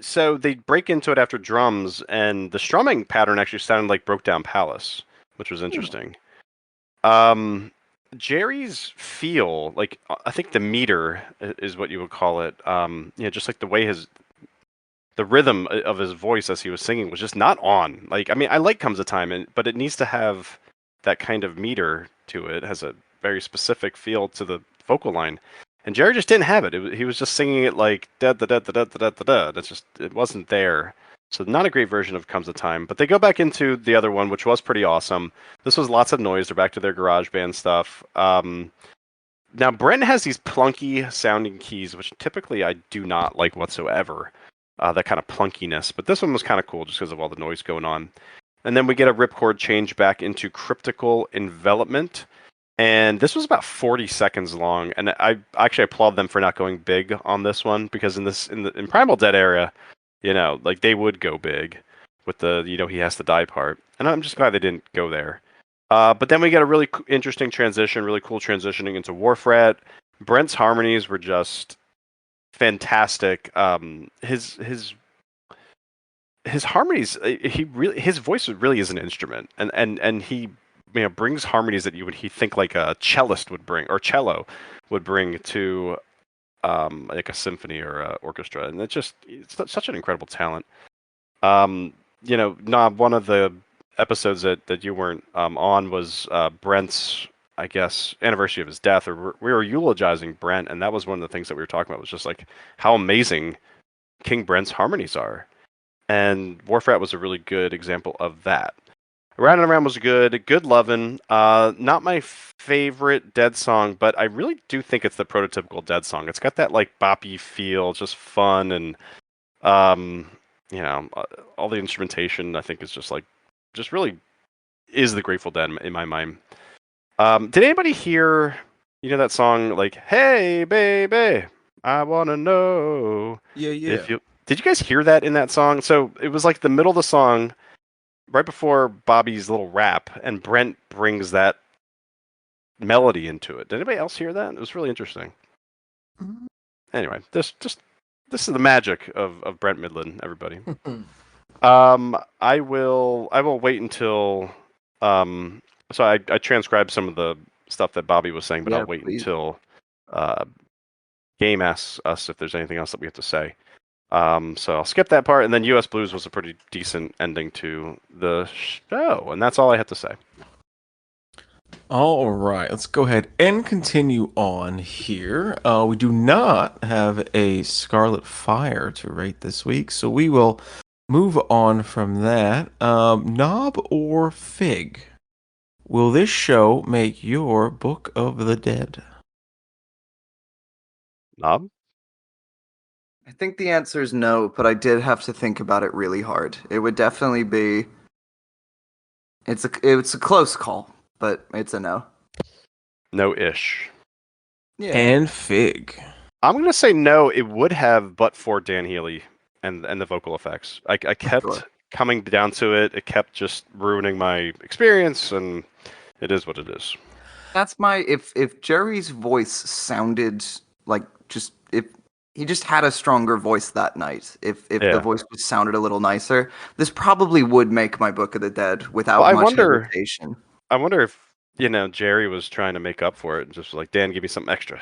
So they break into it after drums, and the strumming pattern actually sounded like Broke Down Palace, which was interesting. Jerry's feel, like I think the meter is what you would call it. Just like the way the rhythm of his voice as he was singing was just not on. Like, I mean, I like Comes a Time, but it needs to have that kind of meter to it. It has a very specific feel to the vocal line. And Jerry just didn't have it. He was just singing it like da da da da da da da da. It wasn't there. So not a great version of Comes a Time. But they go back into the other one, which was pretty awesome. This was lots of noise. They're back to their garage band stuff. Now Brent has these plunky sounding keys, which typically I do not like whatsoever. That kind of plunkiness, but this one was kind of cool just because of all the noise going on. And then we get a ripcord change back into Cryptical Envelopment. And this was about 40 seconds long, and I actually applaud them for not going big on this one, because in Primal Dead area, like they would go big with the he has to die part, and I'm just glad they didn't go there. But then we get a really interesting transition, really cool transitioning into Wharf Rat. Brent's harmonies were just fantastic. His harmonies, his voice really is an instrument, and he brings harmonies that he think like a cellist would bring, or cello would bring to like a symphony or a orchestra, and it's such an incredible talent. Nob, one of the episodes that you weren't on was Brent's, I guess, anniversary of his death, or we were eulogizing Brent, and that was one of the things that we were talking about, was just like how amazing King Brent's harmonies are. And Wharf Rat was a really good example of that. Around and Around was good Lovin'. Not my favorite Dead song, but I really do think it's the prototypical Dead song. It's got that like boppy feel, just fun, and all the instrumentation I think is just really is the Grateful Dead in my mind. Did anybody hear that song like "Hey baby, I wanna know"? Yeah. Did you guys hear that in that song? So it was like the middle of the song, right before Bobby's little rap, and Brent brings that melody into it. Did anybody else hear that? It was really interesting. Anyway, this is the magic of Brent Midland, everybody. I will wait until so I transcribed some of the stuff that Bobby was saying, but I'll wait until Game asks us if there's anything else that we have to say. So I'll skip that part, and then U.S. Blues was a pretty decent ending to the show, and that's all I have to say. All right, let's go ahead and continue on here. We do not have a Scarlet Fire to rate this week, so we will move on from that. Knob or Fig? Will this show make your Book of the Dead? Knob? I think the answer is no, but I did have to think about it really hard. It would definitely be. It's a close call, but it's a no. No-ish. Yeah. And Fig. I'm gonna say no. It would have, but for Dan Healy and the vocal effects. I kept coming down to it. It kept just ruining my experience, and it is what it is. That's my if Jerry's voice sounded like if he just had a stronger voice that night. If the voice just sounded a little nicer, this probably would make my Book of the Dead without much hesitation. I wonder if Jerry was trying to make up for it and just was like, Dan, give me something extra.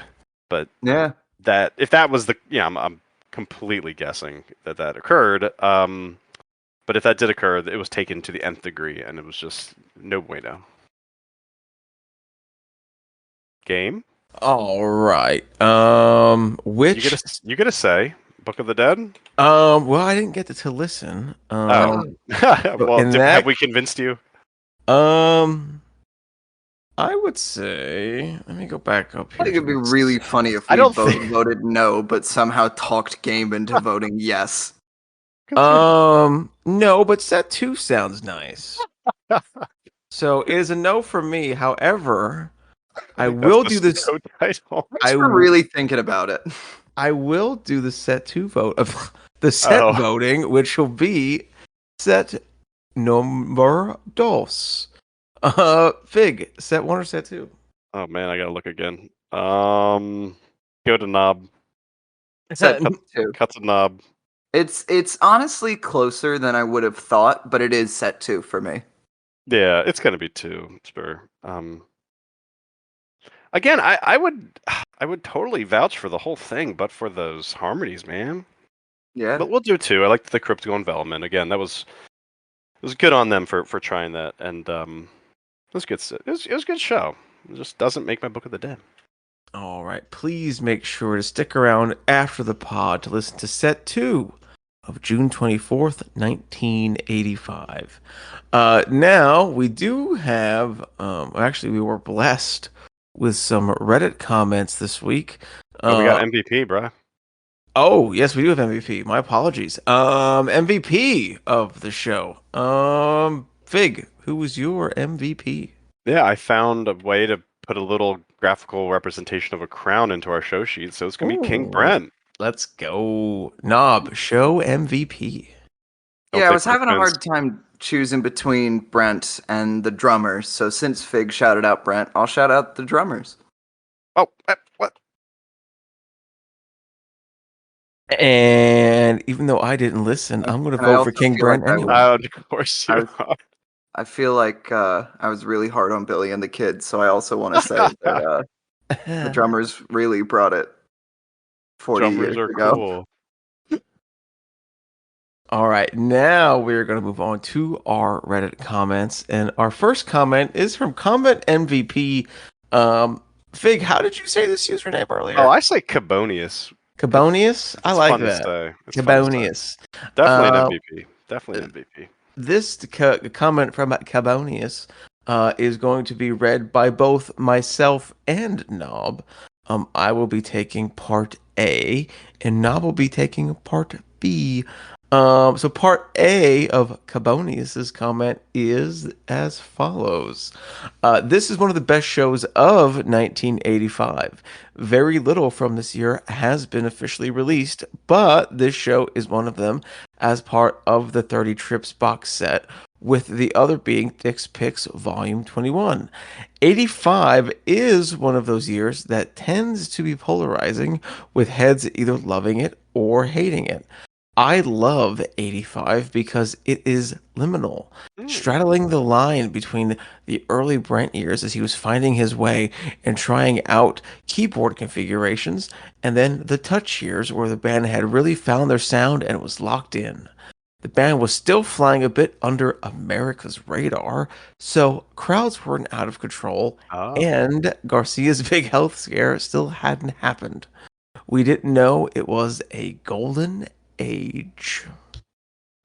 But that if that was I'm completely guessing that occurred. But if that did occur, it was taken to the nth degree, and it was just no bueno. Game. All right. Which you gonna say Book of the Dead? Well, I didn't get to listen. Well, have we convinced you? I would say. Let me go back up here. I think it'd be really funny if we both voted no, but somehow talked Game into voting yes. No, but set 2 sounds nice. So it is a no for me. However, I will do this. I'm really thinking about it. I will do the set 2 vote of the set voting, which will be set number dos. Fig, set 1 or set 2? Oh man, I gotta look again. Go to Knob. Set 2. Cut to Knob. It's honestly closer than I would have thought, but it is set 2 for me. Yeah, it's gonna be 2, sure. Again, I would totally vouch for the whole thing, but for those harmonies, man. Yeah. But we'll do 2. I liked the Cryptical Envelopment. Again, it was good on them for trying that, and it was good. It was a good show. It just doesn't make my Book of the Dead. All right. Please make sure to stick around after the pod to listen to set 2 of June 24th, 1985. Now, we do have, actually, we were blessed with some Reddit comments this week. We got MVP, bro. Oh, yes, we do have MVP. My apologies. MVP of the show. Fig, who was your MVP? Yeah, I found a way to put a little graphical representation of a crown into our show sheet, so it's gonna be King Ooh, Brent. let's go. Knob, show MVP. Yeah, I was having a hard time choosing between Brent and the drummers. So since Fig shouted out Brent, I'll shout out the drummers. Oh, what? And even though I didn't listen, I'm going to vote for King Brent anyway. Of course you are. I feel like I was really hard on Billy and the Kids, so I also want to say that the drummers really brought it 40 years ago. Cool. All right, now we're going to move on to our Reddit comments. And our first comment is from Comment MVP. Fig, how did you say this username earlier? Oh, I say Cabonius. Cabonius? I like that. Cabonius. Definitely an MVP. Definitely an MVP. This comment from Cabonius is going to be read by both myself and Knob. I will be taking part A, and Knob will be taking part B. So part A of Cabonius's comment is as follows. This is one of the best shows of 1985. Very little from this year has been officially released, but this show is one of them as part of the 30 Trips box set, with the other being Dick's Picks Volume 21. 85 is one of those years that tends to be polarizing, with heads either loving it or hating it. I love 85 because it is liminal, straddling the line between the early Brent years as he was finding his way and trying out keyboard configurations, and then the touch years where the band had really found their sound and was locked in. The band was still flying a bit under America's radar, so crowds weren't out of control, and Garcia's big health scare still hadn't happened. We didn't know it was a golden age.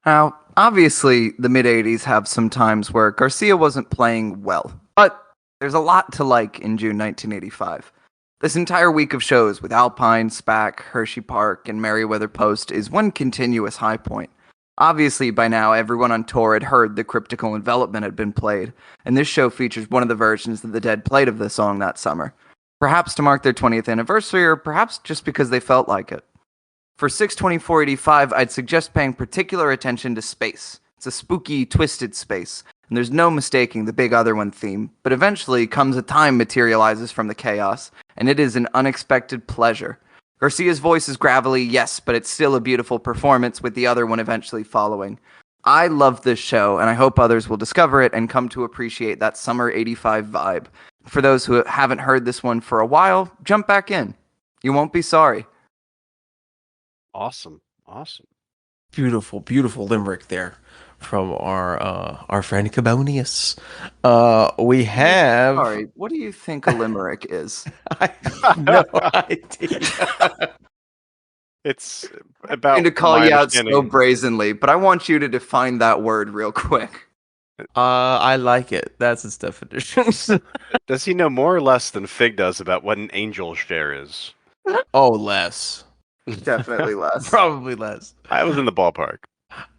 Now, obviously, the mid-'80s have some times where Garcia wasn't playing well, but there's a lot to like in June 1985. This entire week of shows with Alpine, SPAC, Hershey Park, and Merriweather Post is one continuous high point. Obviously, by now, everyone on tour had heard the Cryptical Envelopment had been played, and this show features one of the versions that the Dead played of the song that summer. Perhaps to mark their 20th anniversary, or perhaps just because they felt like it. For 6/24/85, I'd suggest paying particular attention to space. It's a spooky, twisted space, and there's no mistaking the Big Other One theme, but eventually comes a time materializes from the chaos, and it is an unexpected pleasure. Garcia's voice is gravelly, yes, but it's still a beautiful performance, with the other one eventually following. I love this show, and I hope others will discover it and come to appreciate that summer 85 vibe. For those who haven't heard this one for a while, jump back in. You won't be sorry. Awesome. Beautiful, beautiful limerick there from our friend Cabonius. We have. Sorry, what do you think a limerick is? I have no idea. It's about. I'm going to call you out so brazenly, but I want you to define that word real quick. I like it. That's its definition. Does he know more or less than Fig does about what an angel share is? Oh, less. Definitely less. Probably less. I was in the ballpark.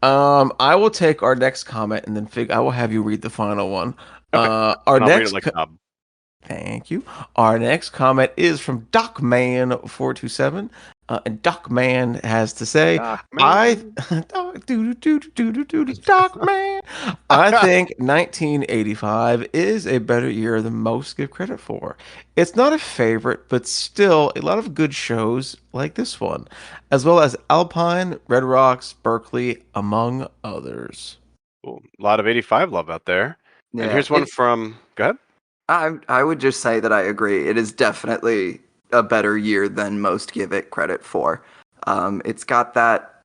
I will take our next comment, and then Fig, I will have you read the final one. Okay. Our next. Read it like Thank you. Our next comment is from DocMan427. And Docman has to say, I think 1985 is a better year than most give credit for. It's not a favorite, but still a lot of good shows like this one, as well as Alpine, Red Rocks, Berkeley, among others. Cool. A lot of 85 love out there. Yeah, and here's one from. Go ahead. I would just say that I agree. It is definitely a better year than most give it credit for. It's got that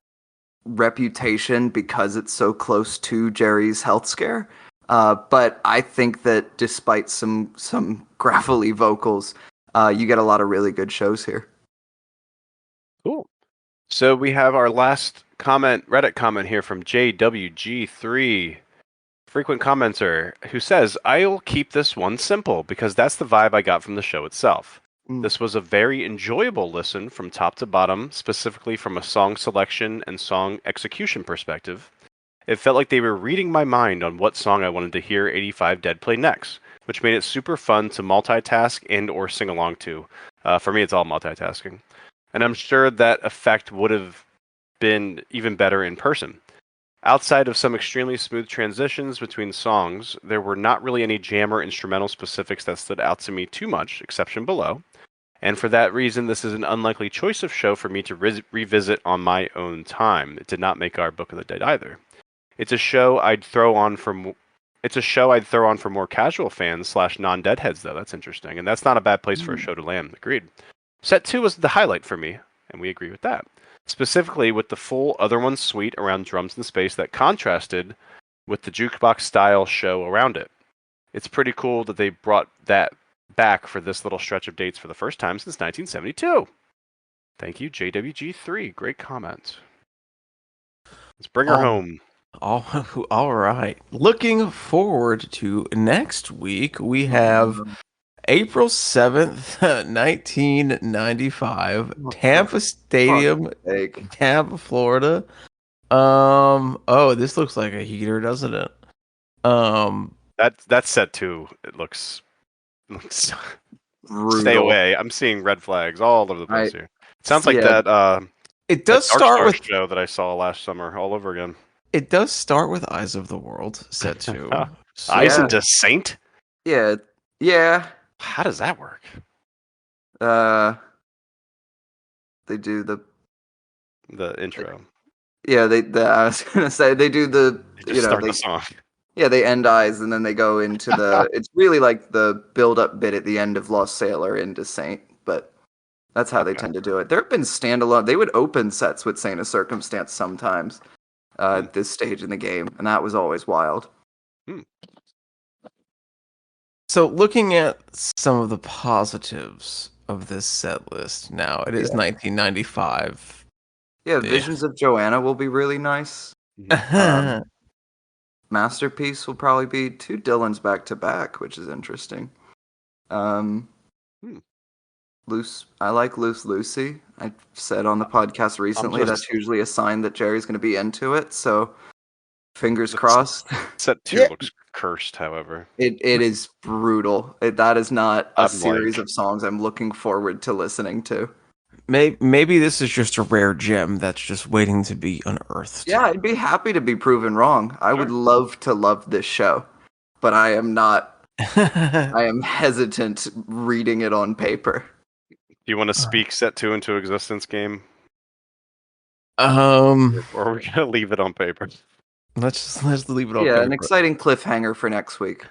reputation because it's so close to Jerry's health scare. But I think that despite some gravelly vocals, you get a lot of really good shows here. Cool. So we have our last comment, Reddit comment here from JWG3. frequent commenter who says, I'll keep this one simple because that's the vibe I got from the show itself. This was a very enjoyable listen from top to bottom, specifically from a song selection and song execution perspective. It felt like they were reading my mind on what song I wanted to hear 85 Dead play next, which made it super fun to multitask and or sing along to. For me, it's all multitasking. And I'm sure that effect would have been even better in person. Outside of some extremely smooth transitions between songs, there were not really any jam or instrumental specifics that stood out to me too much, exception below. And for that reason, this is an unlikely choice of show for me to revisit on my own time. It did not make our Book of the Dead either. It's a show I'd throw on for more casual fans / non-deadheads, though. That's interesting, and that's not a bad place for a show to land. Agreed. Set 2 was the highlight for me, and we agree with that. Specifically with the full Other One suite around drums and space that contrasted with the jukebox style show around it. It's pretty cool that they brought that back for this little stretch of dates for the first time since 1972. Thank you, JWG3. Great comment. Let's bring her home. All right. Looking forward to next week, we have April 7th, 1995, Tampa Stadium, Tampa, Florida. This looks like a heater, doesn't it? That's set 2. It looks stay away. I'm seeing red flags all over the place here. It sounds like that it does that start with show that I saw last summer all over again. It does start with Eyes of the World, set 2. Eyes into Saint? Yeah. How does that work? They do the intro. Yeah, I was gonna say they do the start the song. Yeah, they end Eyes and then they go into the. It's really like the build-up bit at the end of Lost Sailor into Saint, but that's how they tend to do it. There have been standalone. They would open sets with Saint of Circumstance sometimes at this stage in the game, and that was always wild. So, looking at some of the positives of this set list now, it is 1995. Yeah, Visions of Joanna will be really nice. Masterpiece will probably be 2 Dylans back to back, which is interesting. Loose. I like Loose Lucy. I said on the podcast recently that's usually a sign that Jerry's going to be into it. So, fingers crossed. Set 2 looks cursed, however. It is brutal. That is not a series of songs I'm looking forward to listening to. Maybe this is just a rare gem that's just waiting to be unearthed. Yeah, I'd be happy to be proven wrong. I would love to love this show, but I am not. I am hesitant reading it on paper. Do you want to speak Set 2 into existence, game? Or are we gonna leave it on paper? Let's leave it on paper. Yeah, an exciting cliffhanger for next week.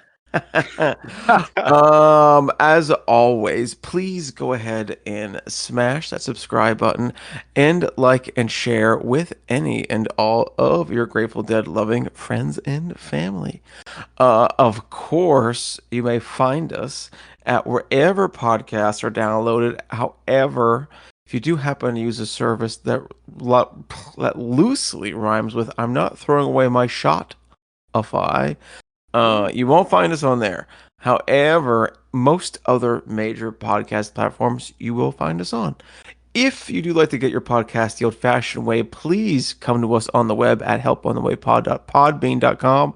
As always, please go ahead and smash that subscribe button and like and share with any and all of your Grateful Dead loving friends and family. Of course, you may find us at wherever podcasts are downloaded. However, if you do happen to use a service that loosely rhymes with "I'm not throwing away my shot," you won't find us on there. However, most other major podcast platforms you will find us on. If you do like to get your podcast the old-fashioned way, please come to us on the web at helponthewaypod.podbean.com.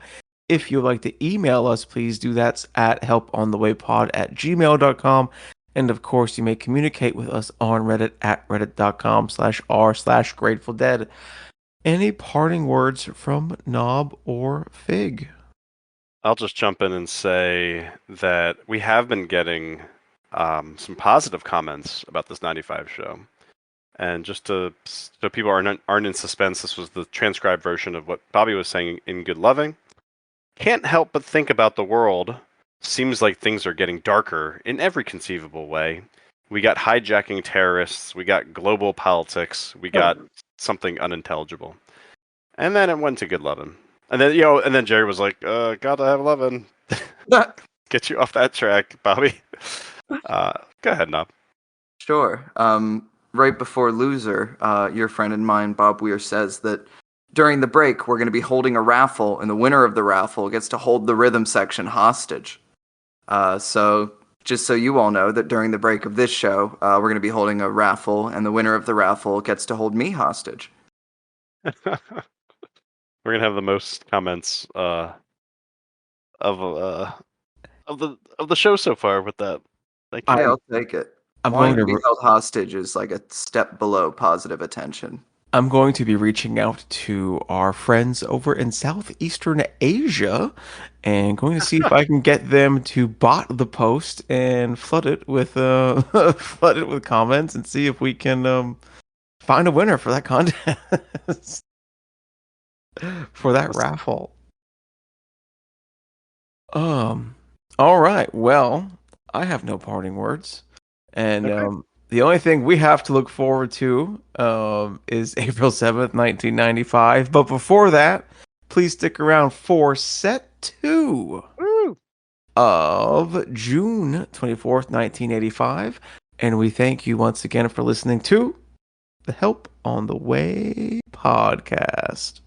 If you'd like to email us, please do that at helponthewaypod@gmail.com. And of course, you may communicate with us on Reddit at reddit.com/r/Grateful Dead. Any parting words from Knob or Fig? I'll just jump in and say that we have been getting some positive comments about this 95 show. And just so people aren't in suspense, this was the transcribed version of what Bobby was saying in Good Loving. Can't help but think about the world. Seems like things are getting darker in every conceivable way. We got hijacking terrorists. We got global politics. We got something unintelligible. And then it went to Good Lovin'. And then Jerry was like, gotta have Lovin'. Get you off that track, Bobby. Go ahead, Knob. Sure. Right before Loser, your friend and mine, Bob Weir, says that during the break, we're going to be holding a raffle, and the winner of the raffle gets to hold the rhythm section hostage. So just so you all know that during the break of this show, we're going to be holding a raffle, and the winner of the raffle gets to hold me hostage. We're gonna have the most comments of the show so far with that. Thank you. I'll take it. I'm Wanting going to be held hostage is like a step below positive attention. I'm going to be reaching out to our friends over in Southeastern Asia and going to see if I can get them to bot the post and flood it with comments and see if we can find a winner for that contest for that raffle. All right. Well, I have no parting words, and the only thing we have to look forward to is April 7th, 1995. But before that, please stick around for set 2 of June 24th, 1985. And we thank you once again for listening to the Help on the Way podcast.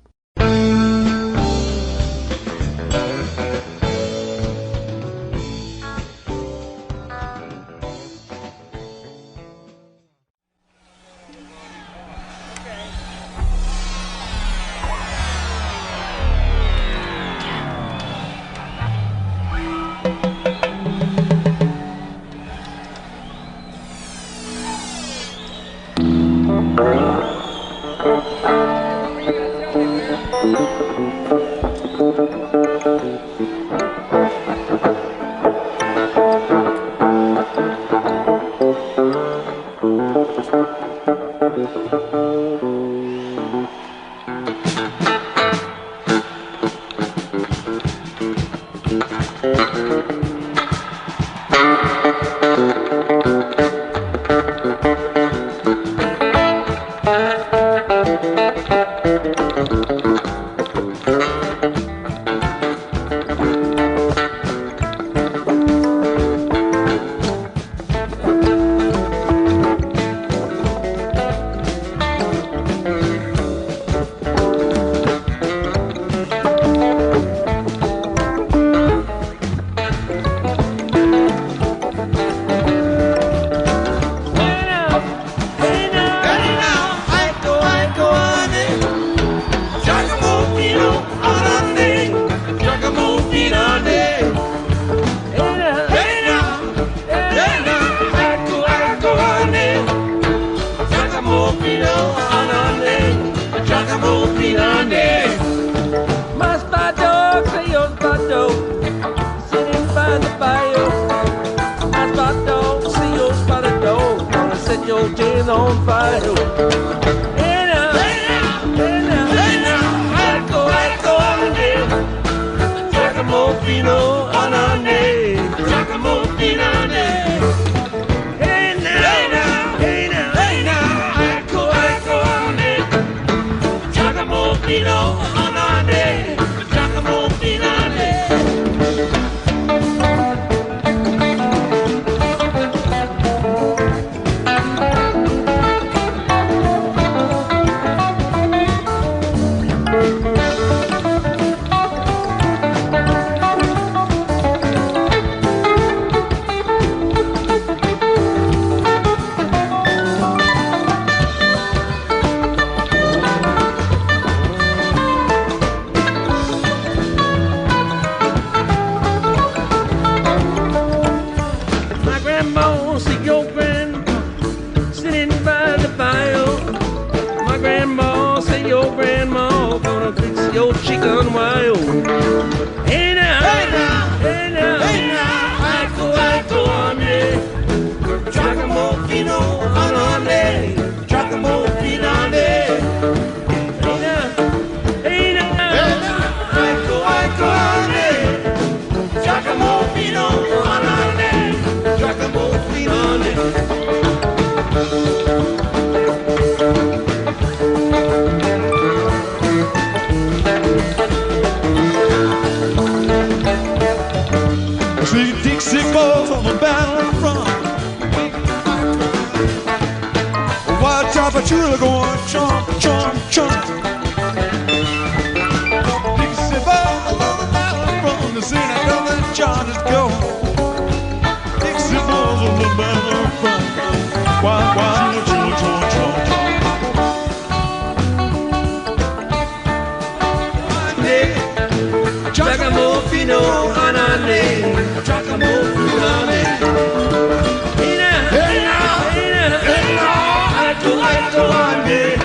ande,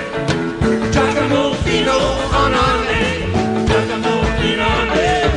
Giacomo fino anane, Giacomo fino ande.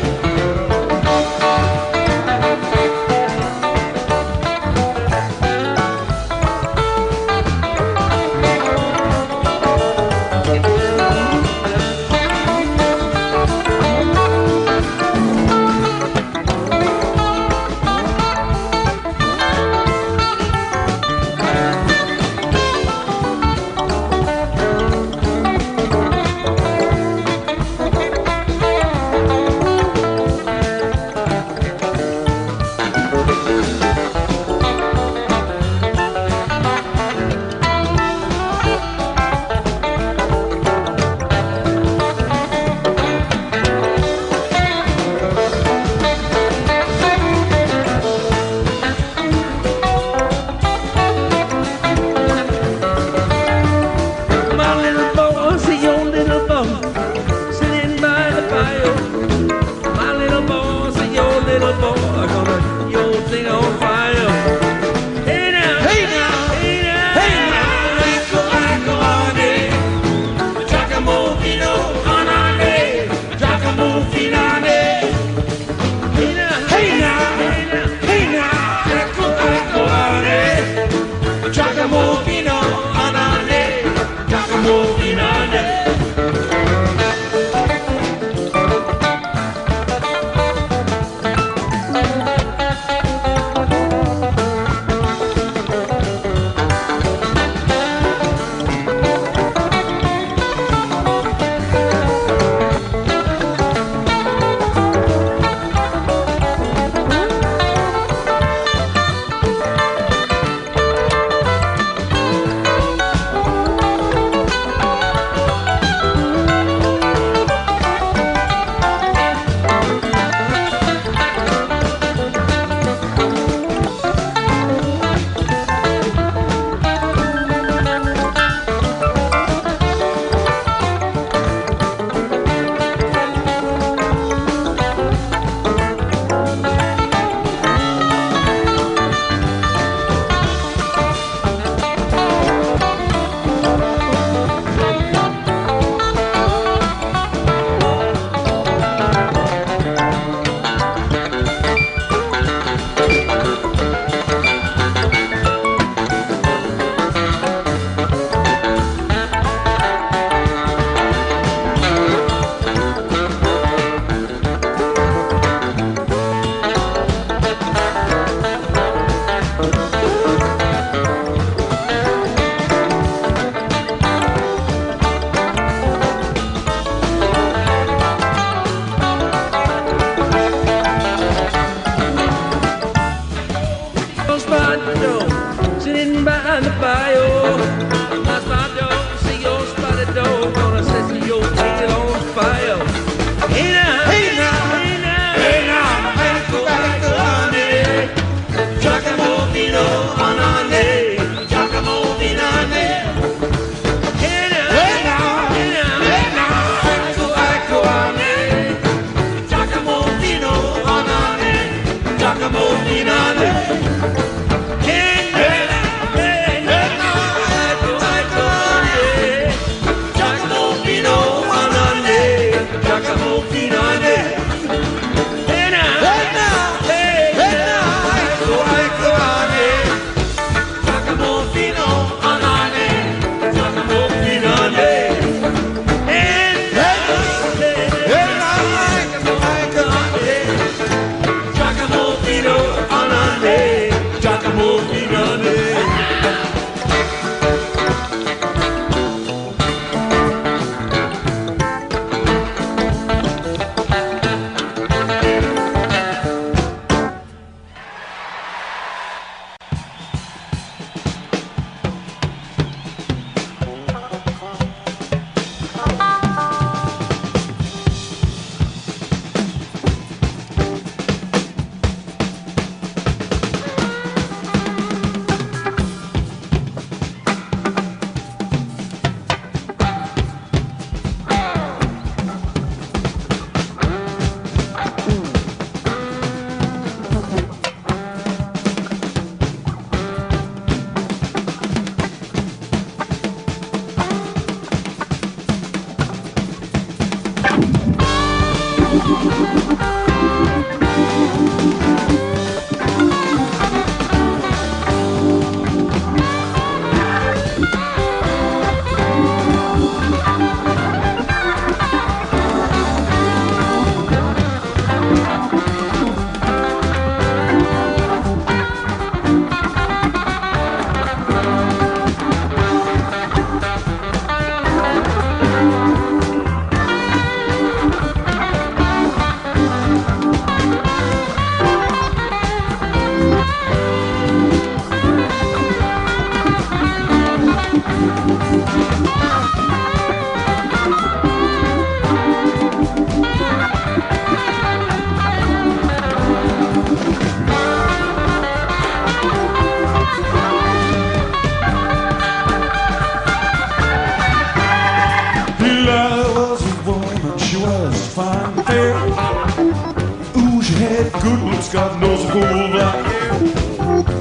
good looks, God knows a cool black.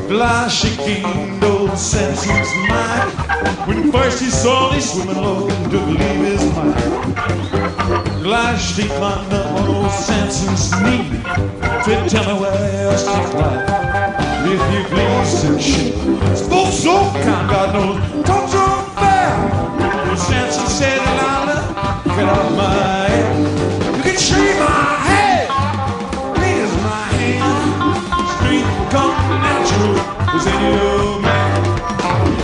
Delilah shaking those Samson's mind. When first he saw me swimming low and took leave his mind. Delilah she climbed up on old Samson's knee. Said, tell me where else to fly, if you please, and she spoke so kind, God knows, talk so fair. Well, Samson said, Delilah, get off my head. You can shave my head, please my hand. Street come natural, was in you, man.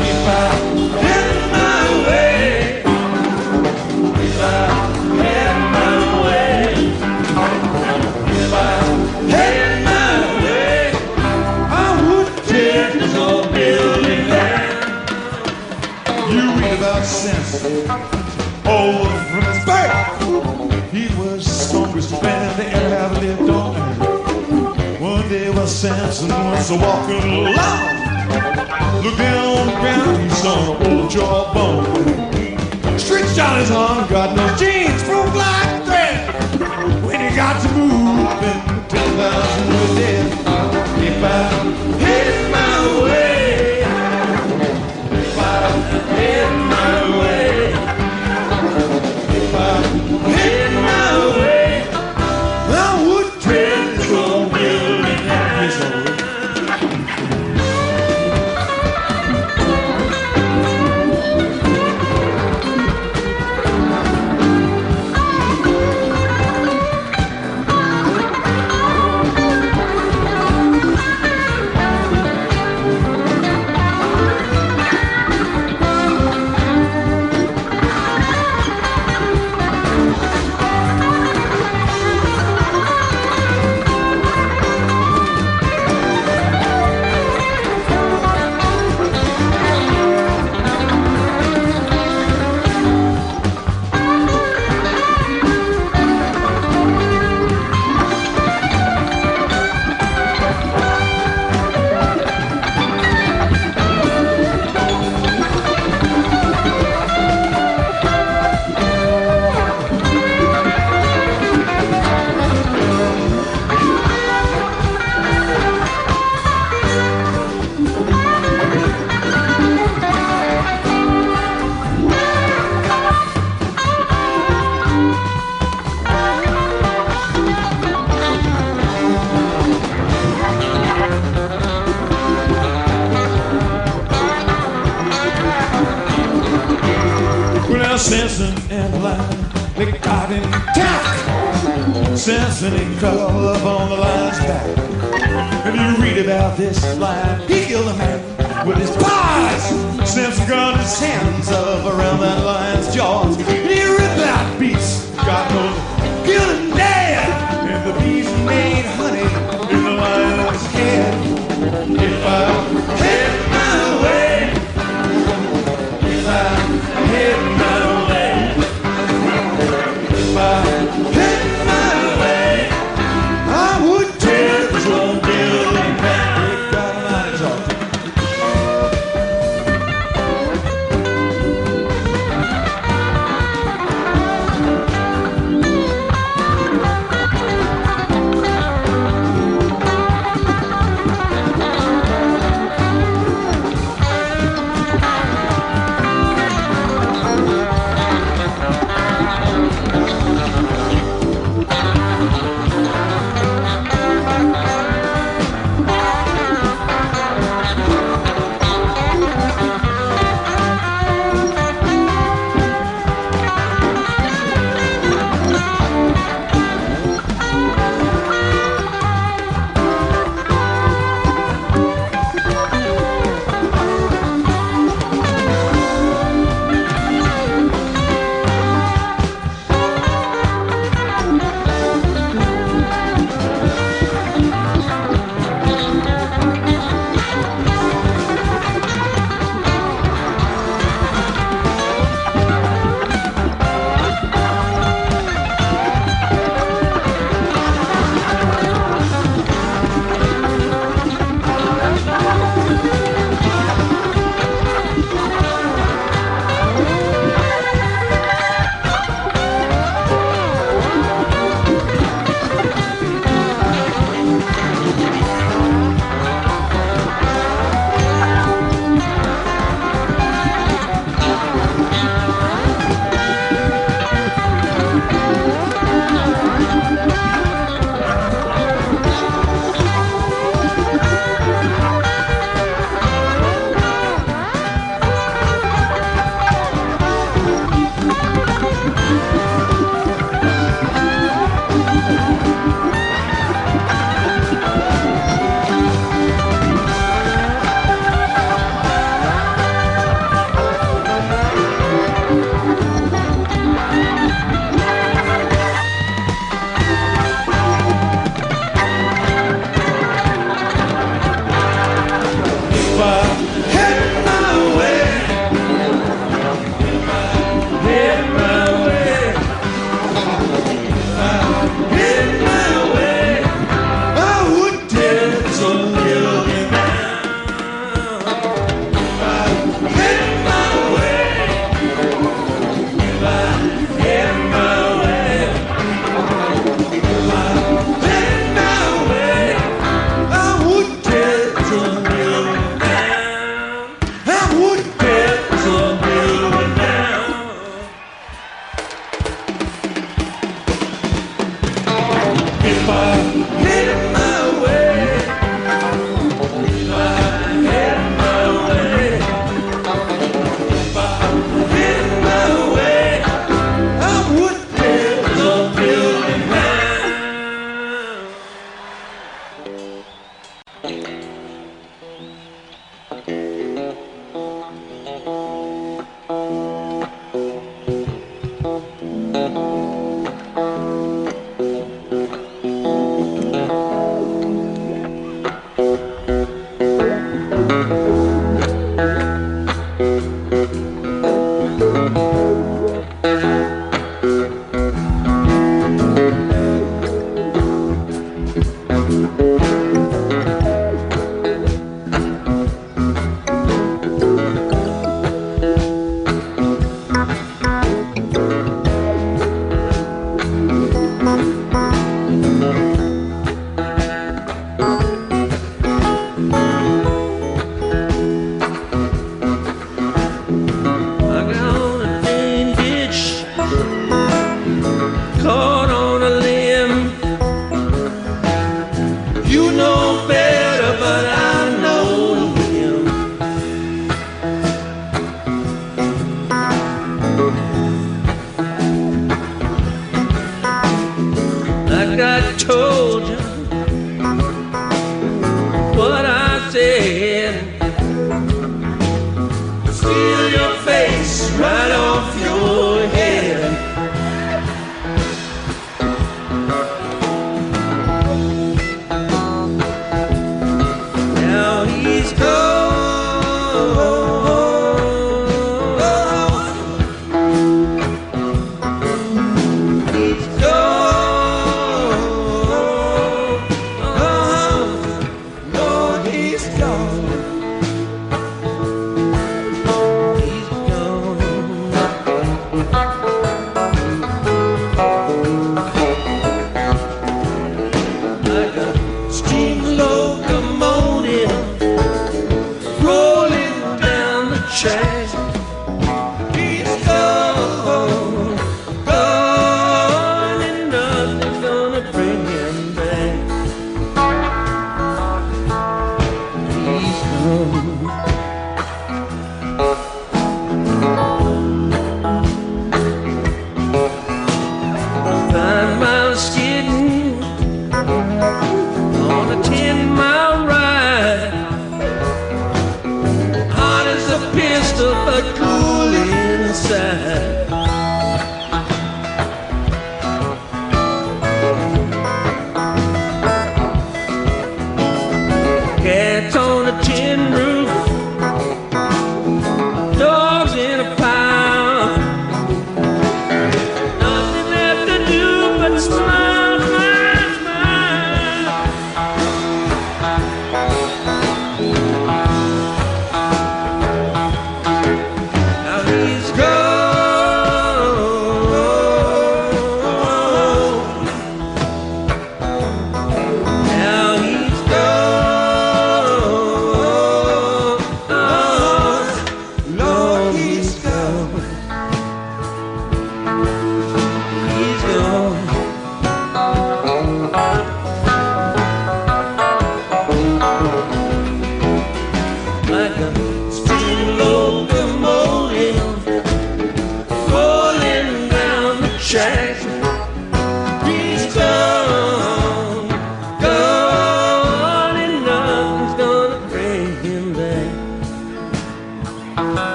If I had my way, if I had my way, if I had my way, I would tear this old building down. You read about Samson, oh, from his birth, he was the strongest man that ever have lived on earth. One day while Samson was walking along, looked down on the ground, he saw an old jawbone. Stretched out his arm, God knows jeans broke like thread. When he got to moving, 10,000 were dead. If I had my way, if I had my way, if I had my way, I would tear this old building down. Samson and Delilah, they got in town. Samson he cut up on the lion's back. And you read about this lion, he killed a man with his paws. Samson got his hands up around that lion's jaws. And he ripped that beast, God knows, killed him dead. And the beast made honey in the lion's head. If I had my way, if I had my way, if I had my way, I would tear this old building down. Good God Almighty, talk to me.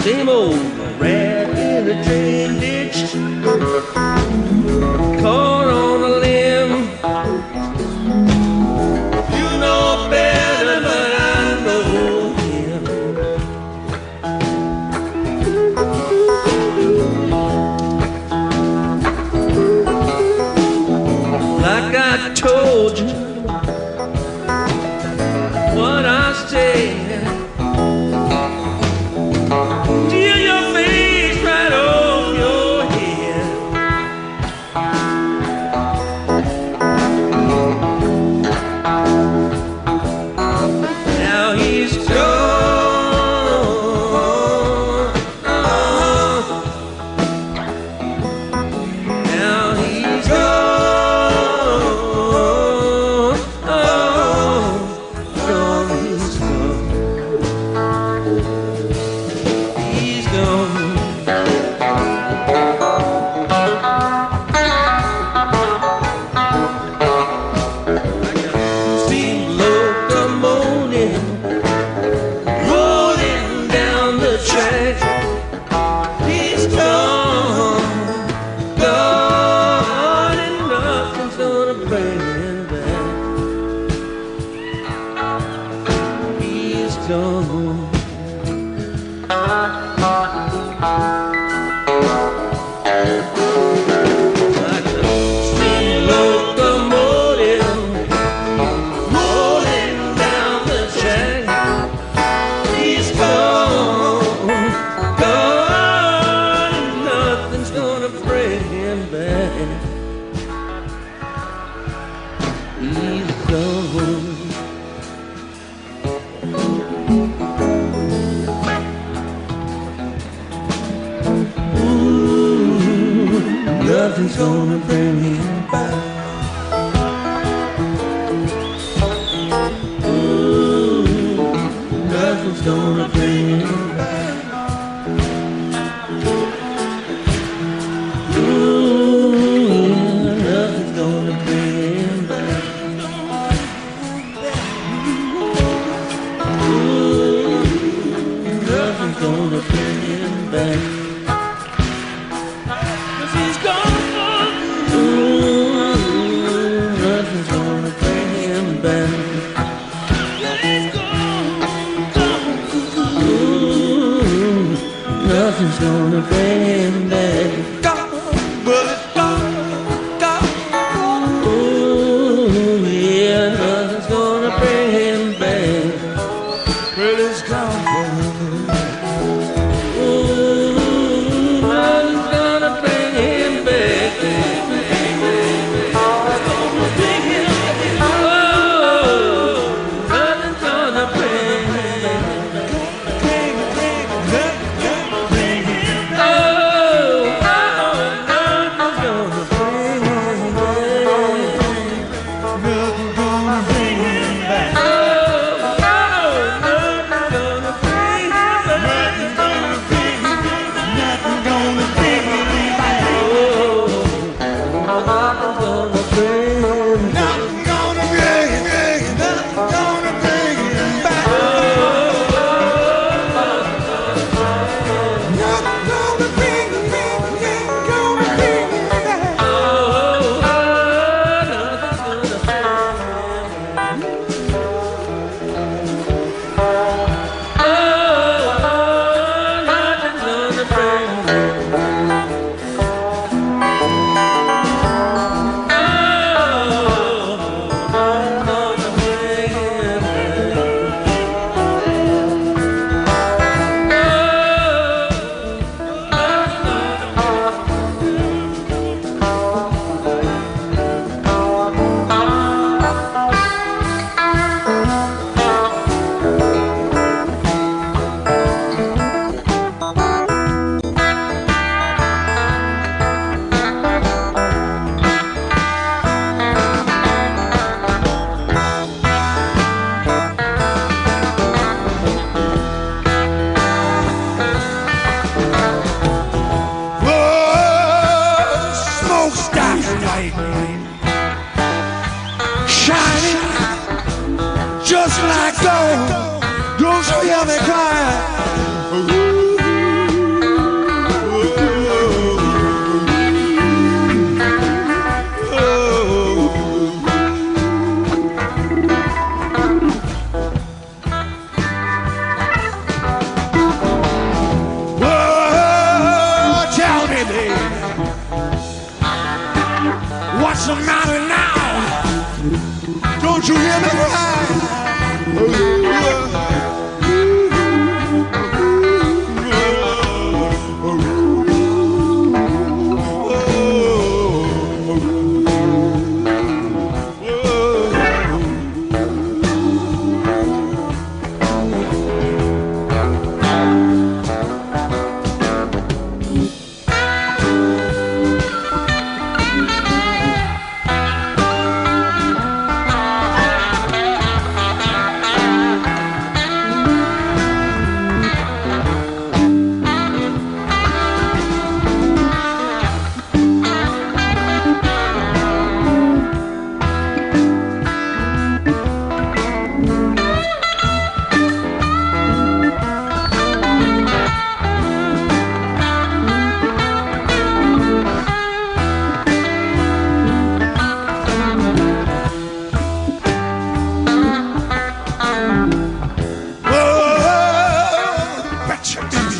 Same old rat in a drain ditch, caught on a limb. You know better, but I know him. Like I told you, what I say. Till your face right over your head. Nothing's gonna bring him back. Ooh, nothing's gonna bring him back. Ooh, nothing's gonna bring him back. Ooh, nothing's gonna bring him back. Nothing's gonna bring him back. Go, bullet, go, go. Ooh, yeah, nothing's gonna bring him back. Well, it's gone. Ooh, nothing's gonna bring him back. Nothing's gonna bring him back. Oh, nothing's gonna bring him back.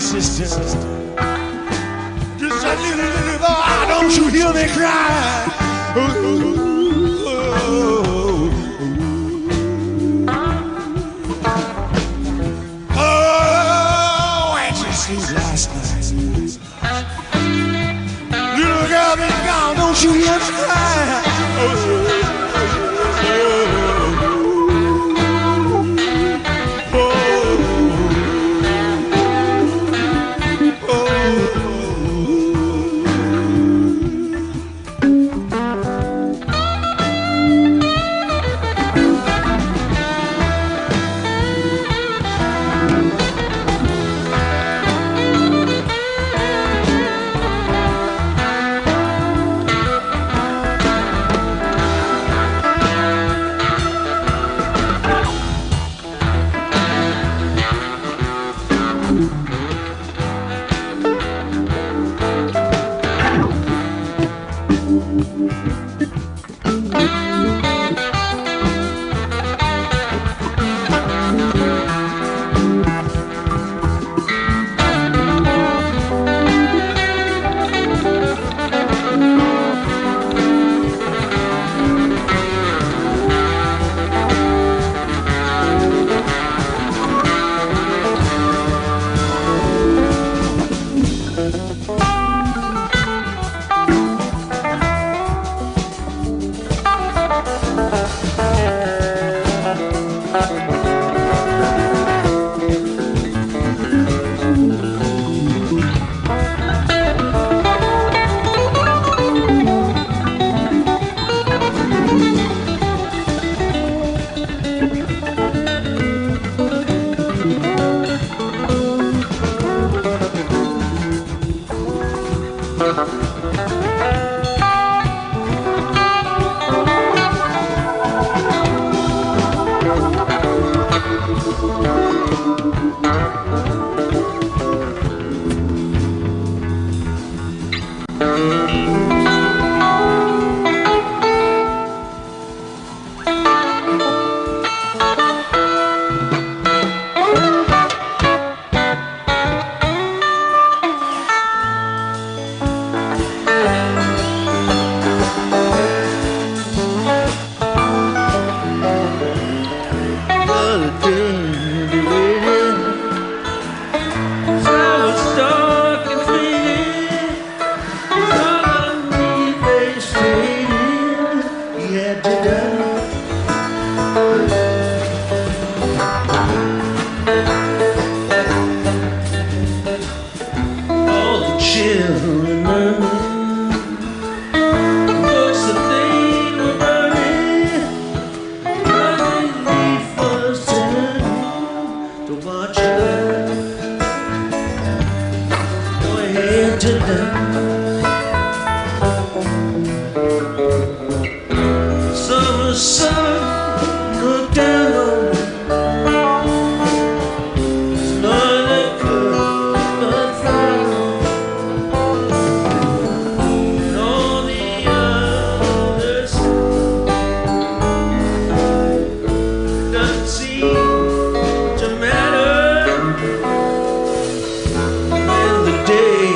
sister. Just a little boy, don't you hear me cry? Oh, where'd you sleep last night? Little girl been gone, don't you hear me cry? In the day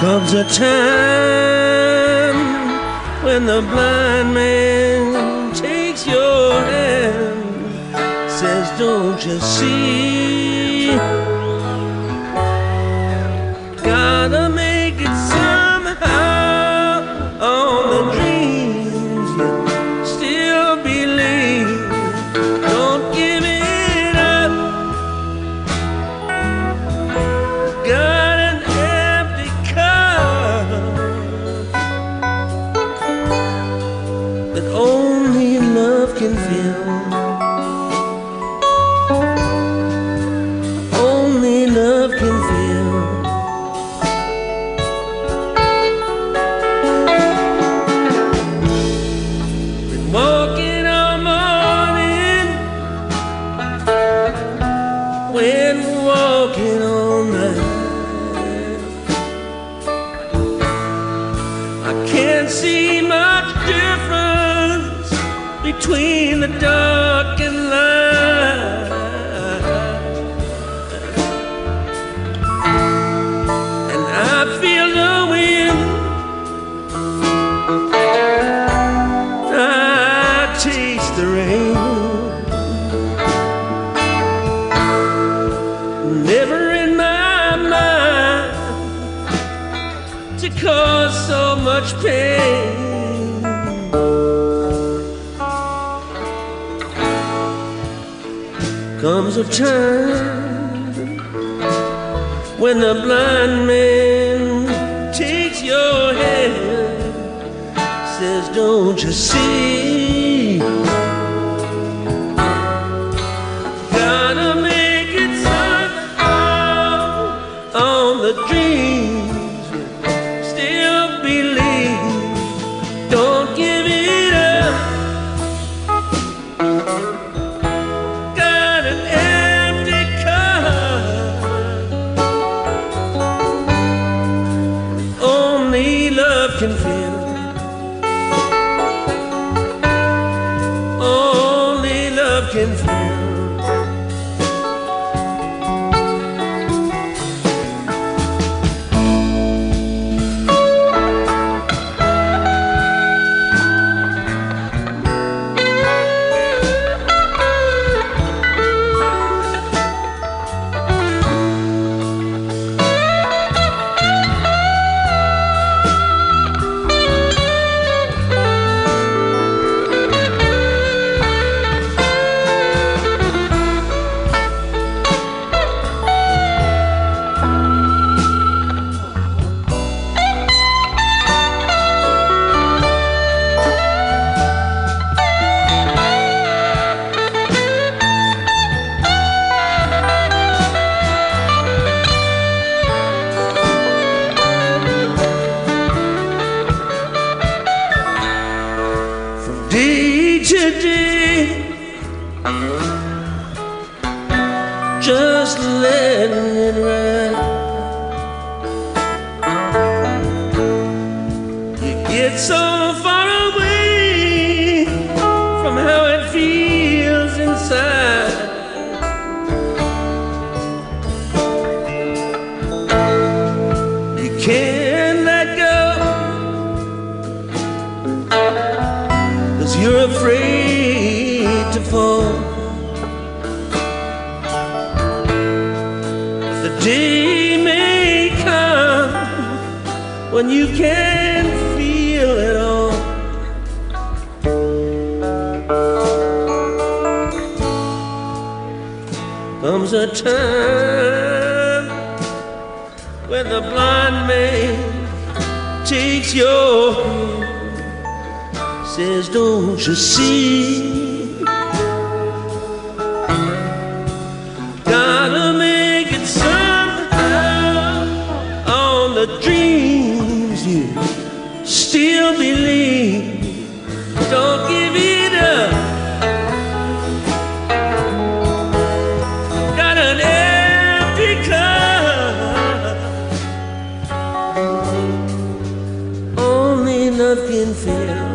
Comes a time when the blind man takes your hand, says, don't you see? Gotta make it somehow on the dreams you only love can fill. Only love can fill. Been walking all morning, when walking all night. I can't see much difference between the dark and light. And I feel the wind, I taste the rain. Never in my mind to cause so much pain. Comes a time when the blind man takes your hand, says, don't you see? Gotta make it somehow on the dreams you still believe. Don't give it up. Got an empty cup. Only love can fill. Only love can fill. Day to day, just letting it ride. You get so far away from how it feels inside. You can't let go, 'cause you're afraid to fall. The day may come when you can't feel it all. Comes a time when the blind man takes your hand, says, don't you see? Gotta make it somehow on the dreams you still believe. Don't give it up. Got an empty cup. Only love can fill.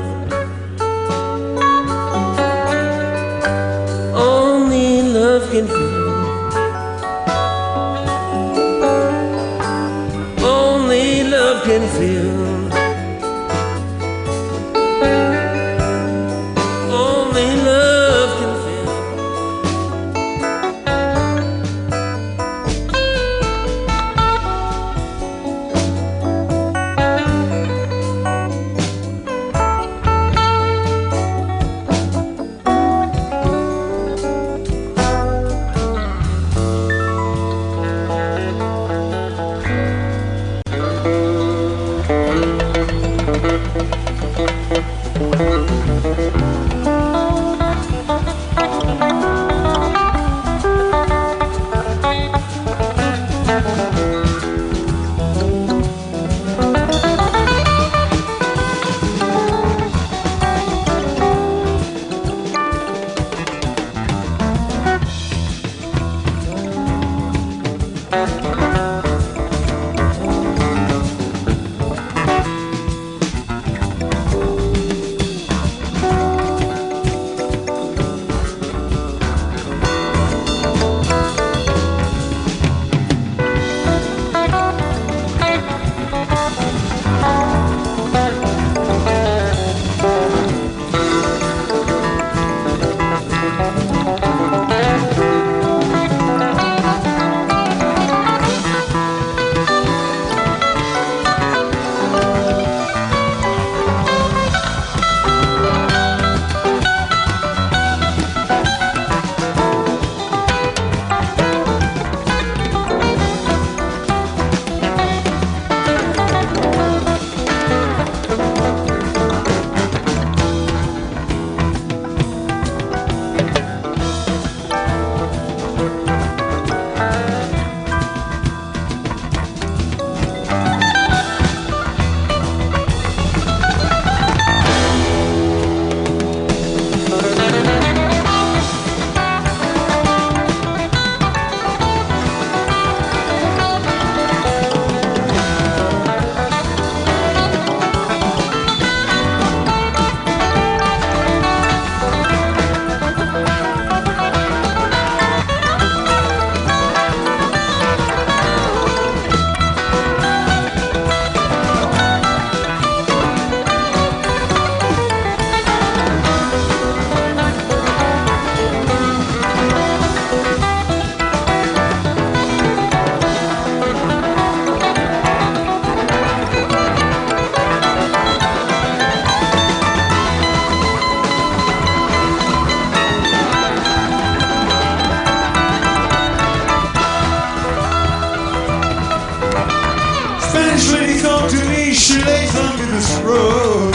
this road.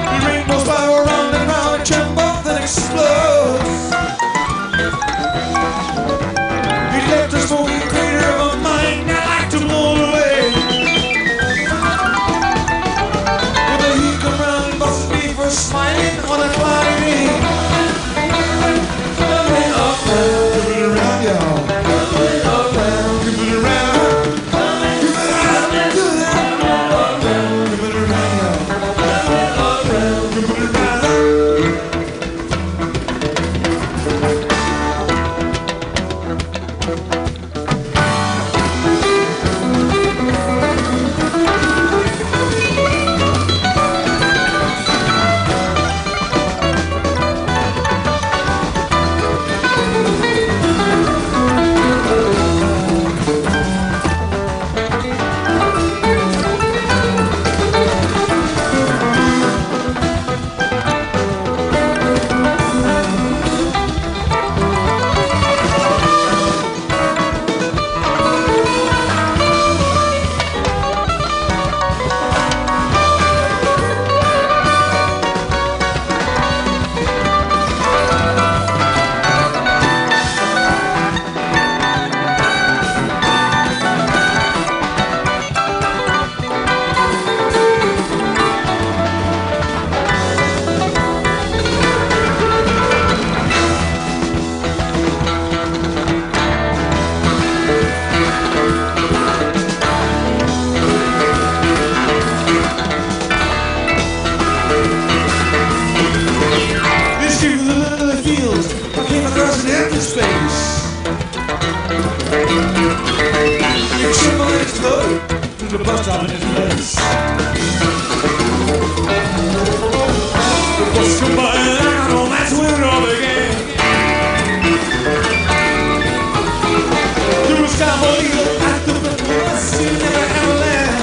The rainbows fly around and round and tremble then explodes. He left a smoking crater of a mind that like to blow away. When the heat come round and busts me for smiling on a cloudy day. Coming up now, give it around, y'all. Coming up now, give it around. The bus stop in his place. The bus come by and I know that's when it all began. There was cowboy eagle at the bus, you never have a land.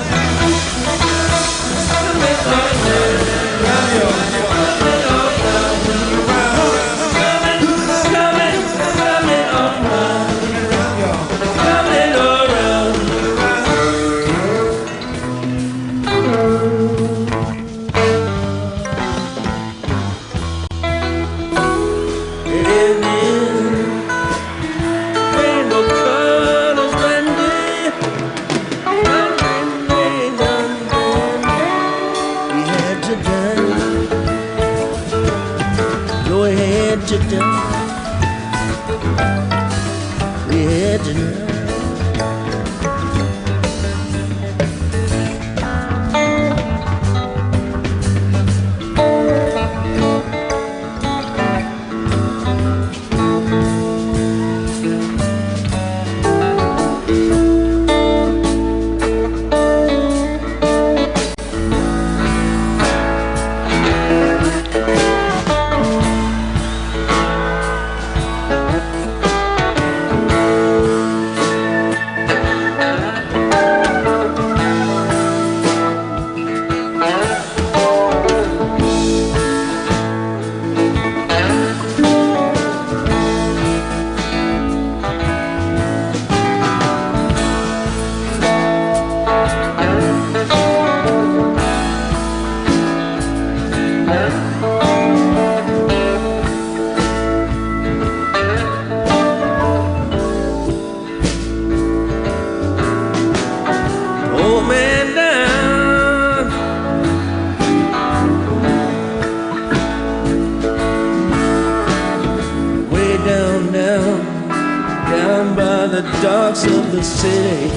Dogs of the city.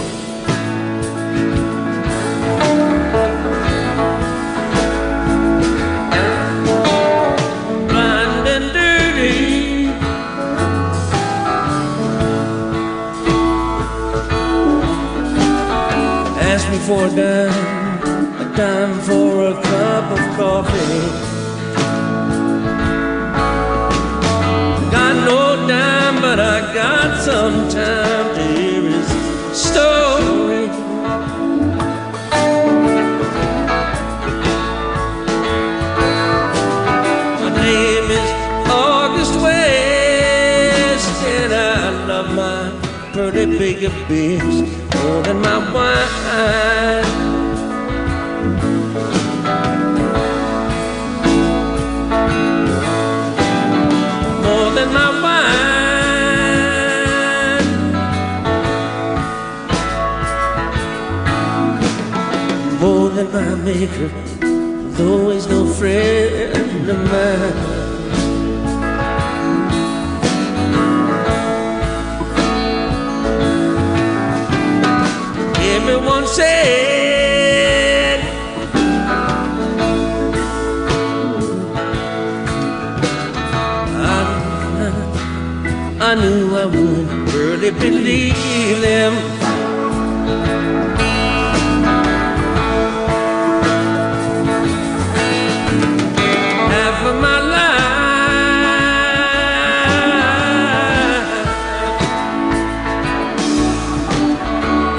Blind and dirty. Ask me for a dime for a cup of coffee. Got no dime, but I got some time to hear his story. My name is August West, and I love my pretty big bitch. more than my wine. More than my wine. More than my maker, though he's no friend of mine. Everyone said I knew I would really believe them. Half of my life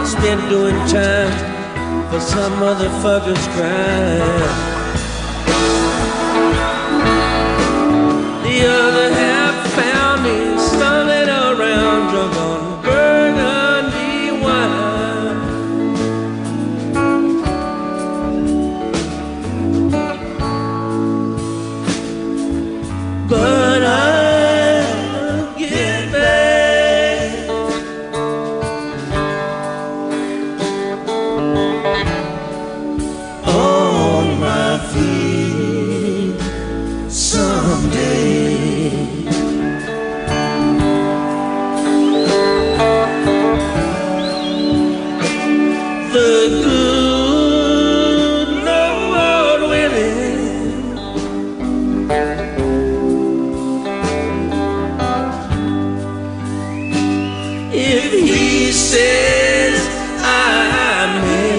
I spent doing time for some motherfucker's crime. The other half found me stumbling around drunk on burgundy wine. But I'll get back on my feet someday. The good Lord willing, if he says I may,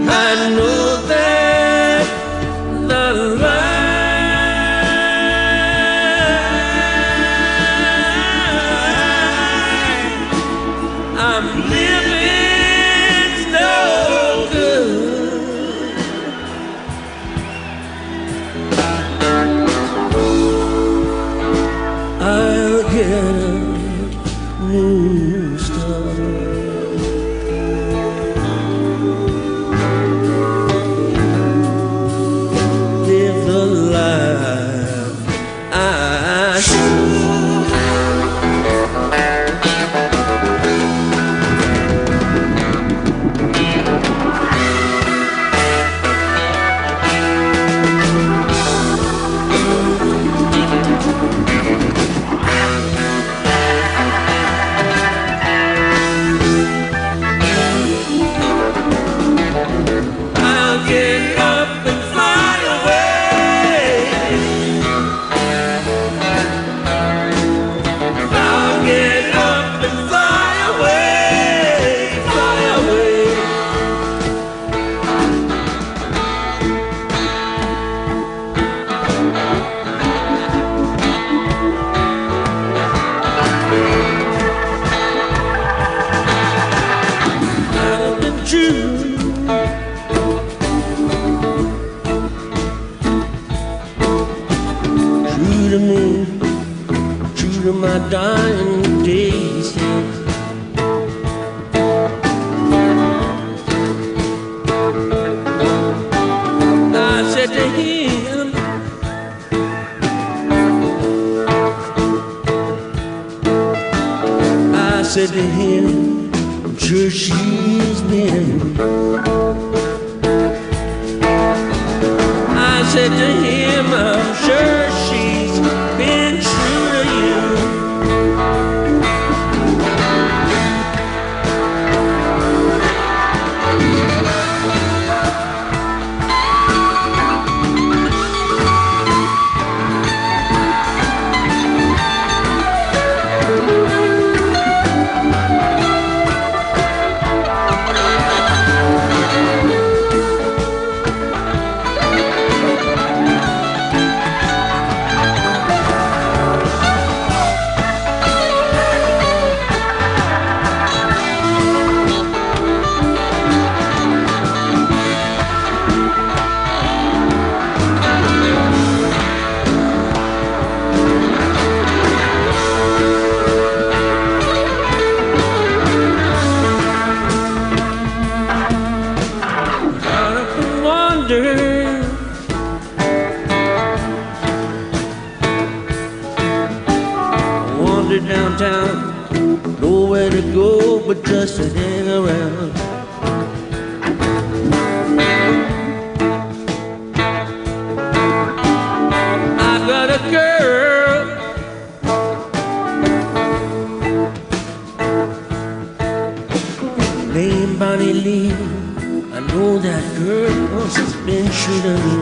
I know that the I'm living's no good. I'll get a new start. Live the life I should. I'll get up and fly away. I'll get up and fly away, fly away. I've been true. True to me, true to my dying days. I said to him, I said to him, I'm sure she's been. I said to him, I'm sure she's been true to you. but just to hang around. I got a girl, named Bonnie Lee. I know that girl has been true to me.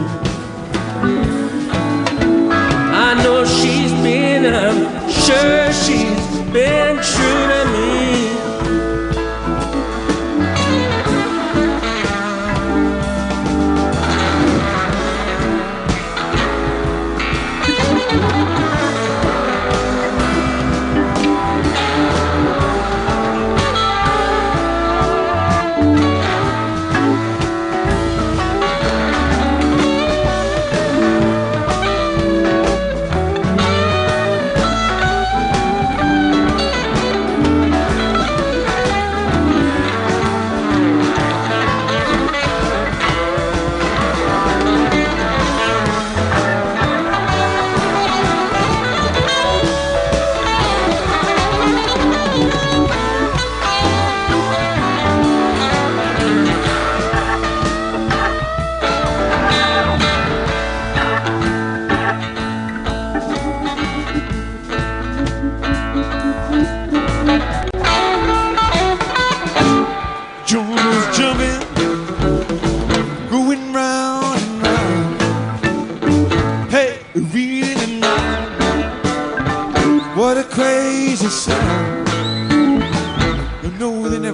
I know she's been, I'm sure she's been true to me.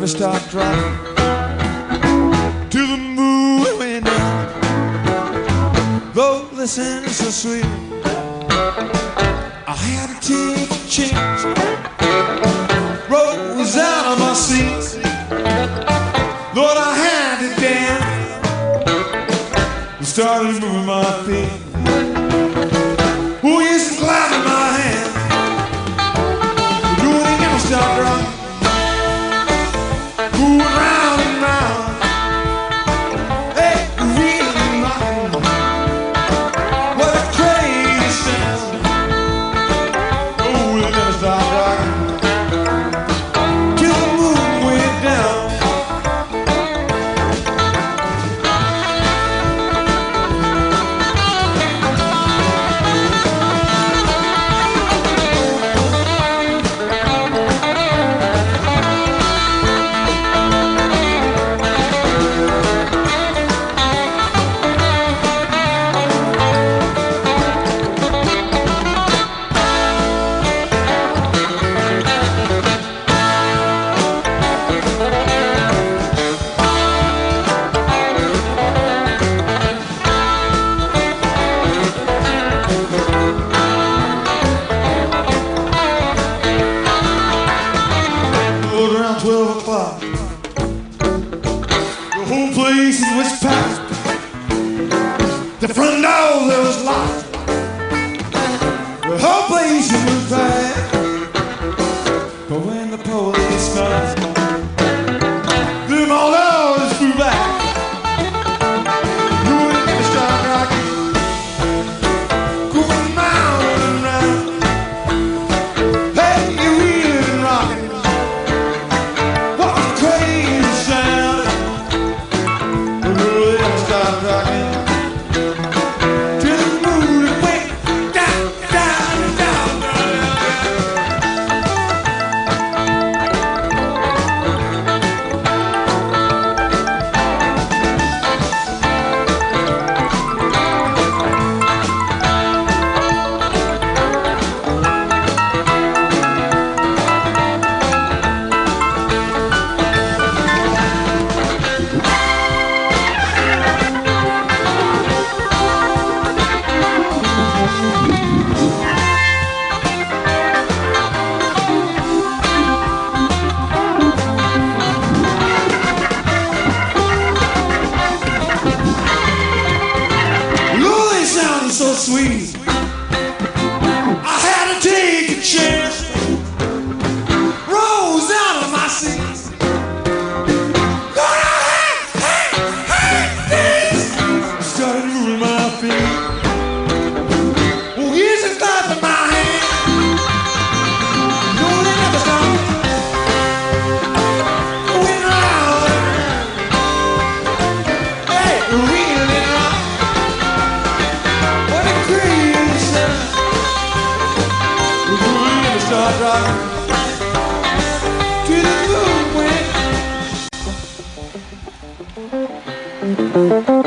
Stop dropping to the moon went down. Though the scent is so sweet, I had to take a chance. Rose out of my seat, Lord, I had to dance. I started moving my feet. Oh, yes, clapping my hands. You ain't never stop dropping. Round and round, hey, really rockin'. What a crazy sound. Oh, we'll never stop rockin' till the moon went down. The front door there was locked. The whole place was packed. But when the police knocked, them all doors flew back. You ain't gonna stop rocking, going round and round. Hey, you really rocking. What a crazy sound. You ain't stop rocking. Good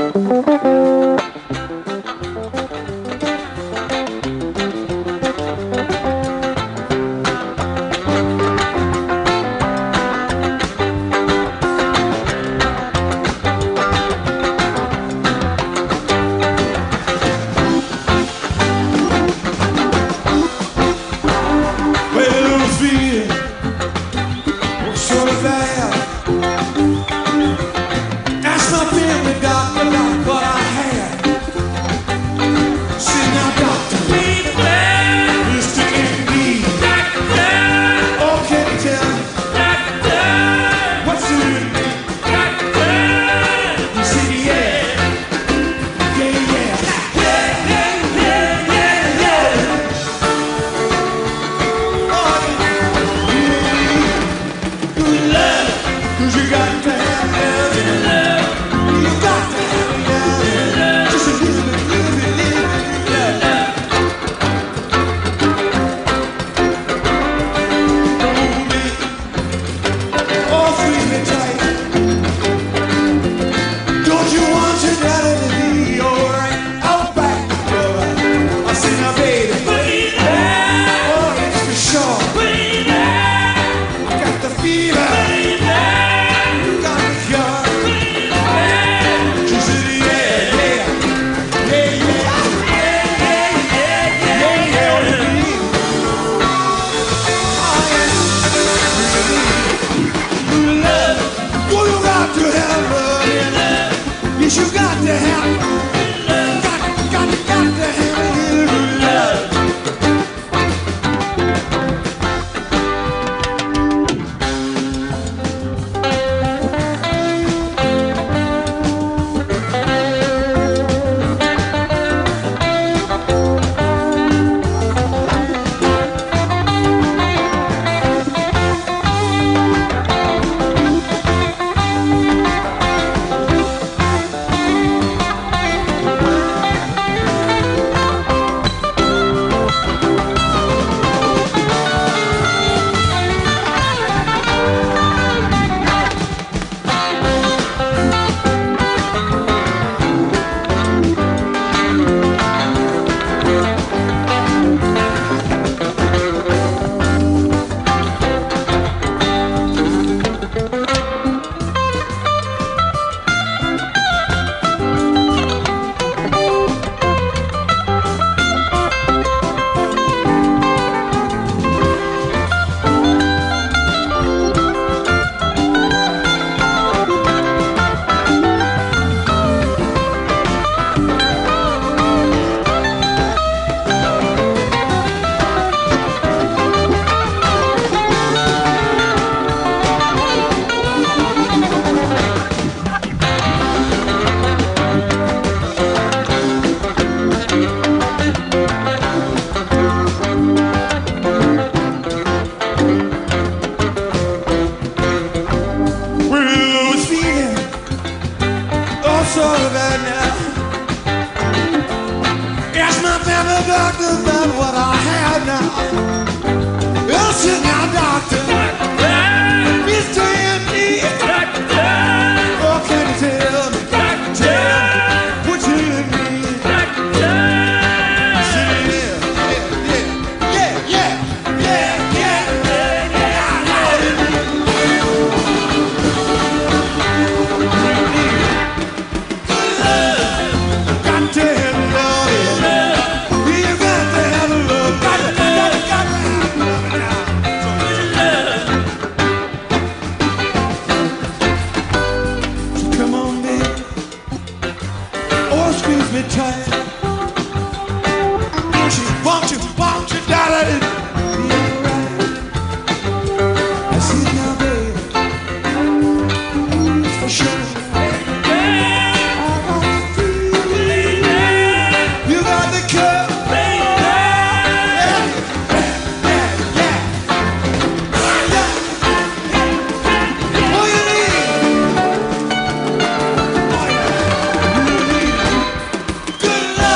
love.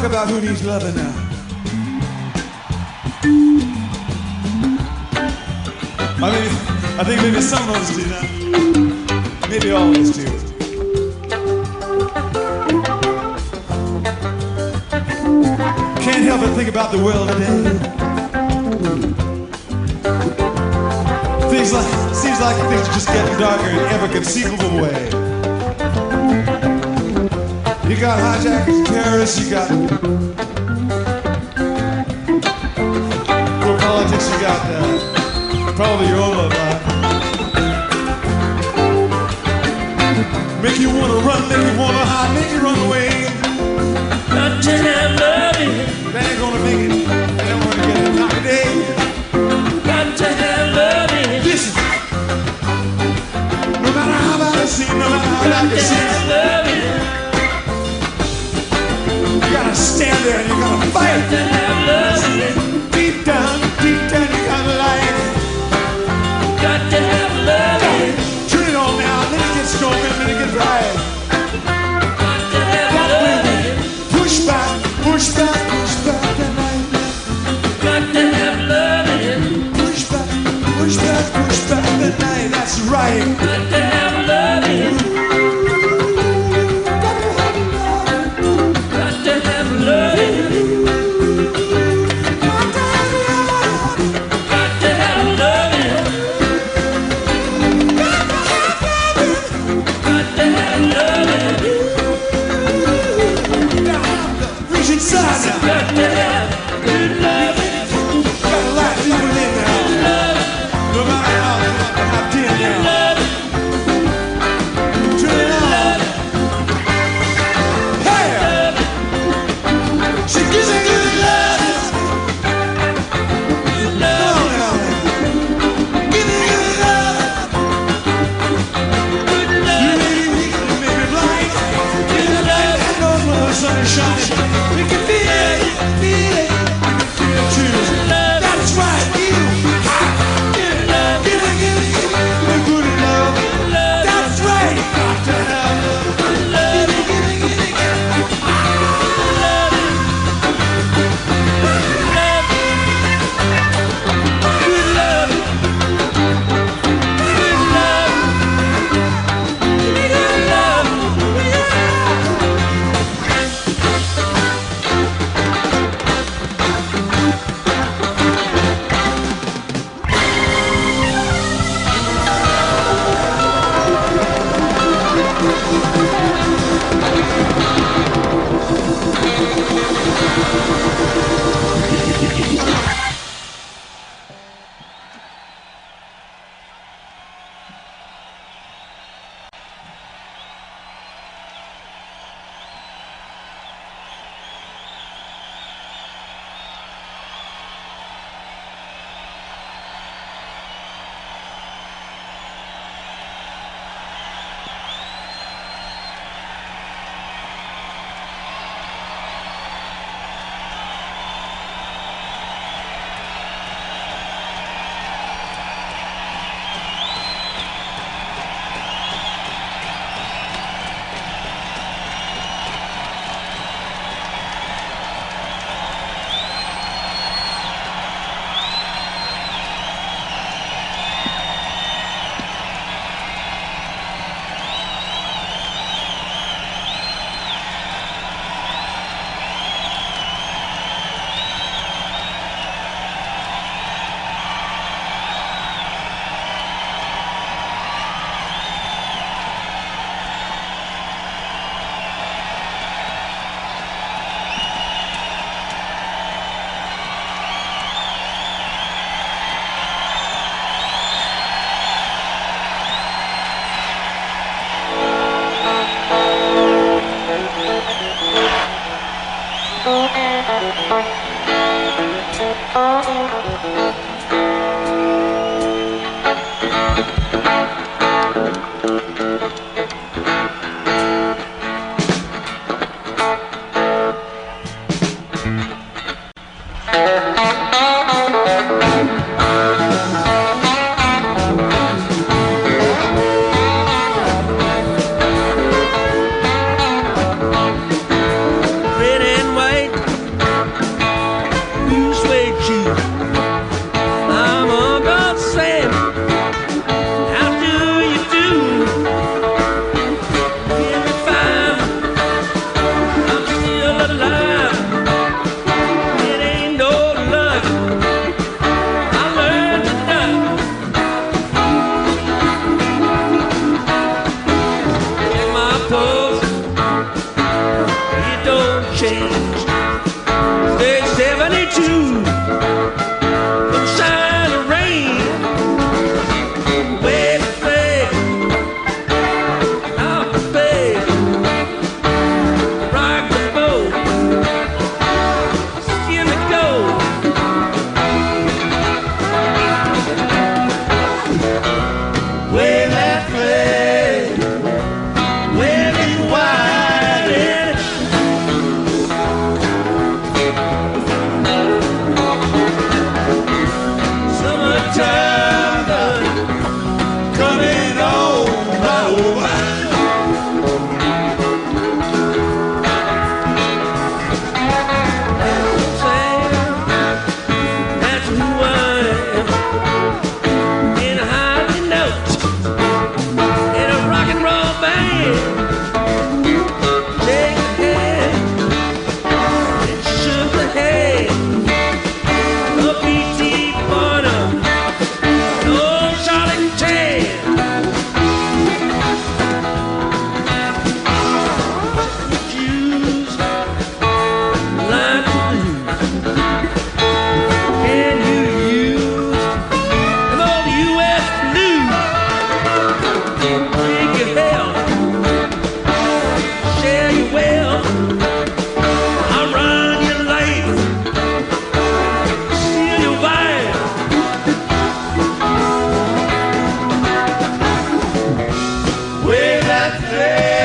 talk about who needs loving now. I think maybe some of us do now. Maybe all of us do. Can't help but think about the world today. Seems like things are just getting darker in every conceivable way. You got hijackers, terrorists, you got for politics, you got probably your own love life. Make you wanna run, make you wanna hide, make you run away. Got to have loving. That ain't gonna make it. That ain't gonna get it. Not today. Got to have loving. Listen. No matter how bad it seems, no matter how dark it seems, you gotta stand there and you gotta fight. Got to have loving. Deep down, you gotta like. Got to have loving. Turn it on now, let it get strong and let it get right. Got to have loving. Push back, push back, push back the night. Got to have loving. Push back, push back, push back the night. That's right. Got to have loving. Got to have loving. Got to have loving. Got to have loving. Reach inside now. Got to have good loving. Got a lot deep within now. No matter how dim now. Turn it on. Hey! She gives me good love. No, no. Give me good love. You make me blind. And knows when the sun is shining. We can feel it, feel it. We can feel it too. That's right, you. Give me good love. That's right. Got to have love. Give me. Red and white say.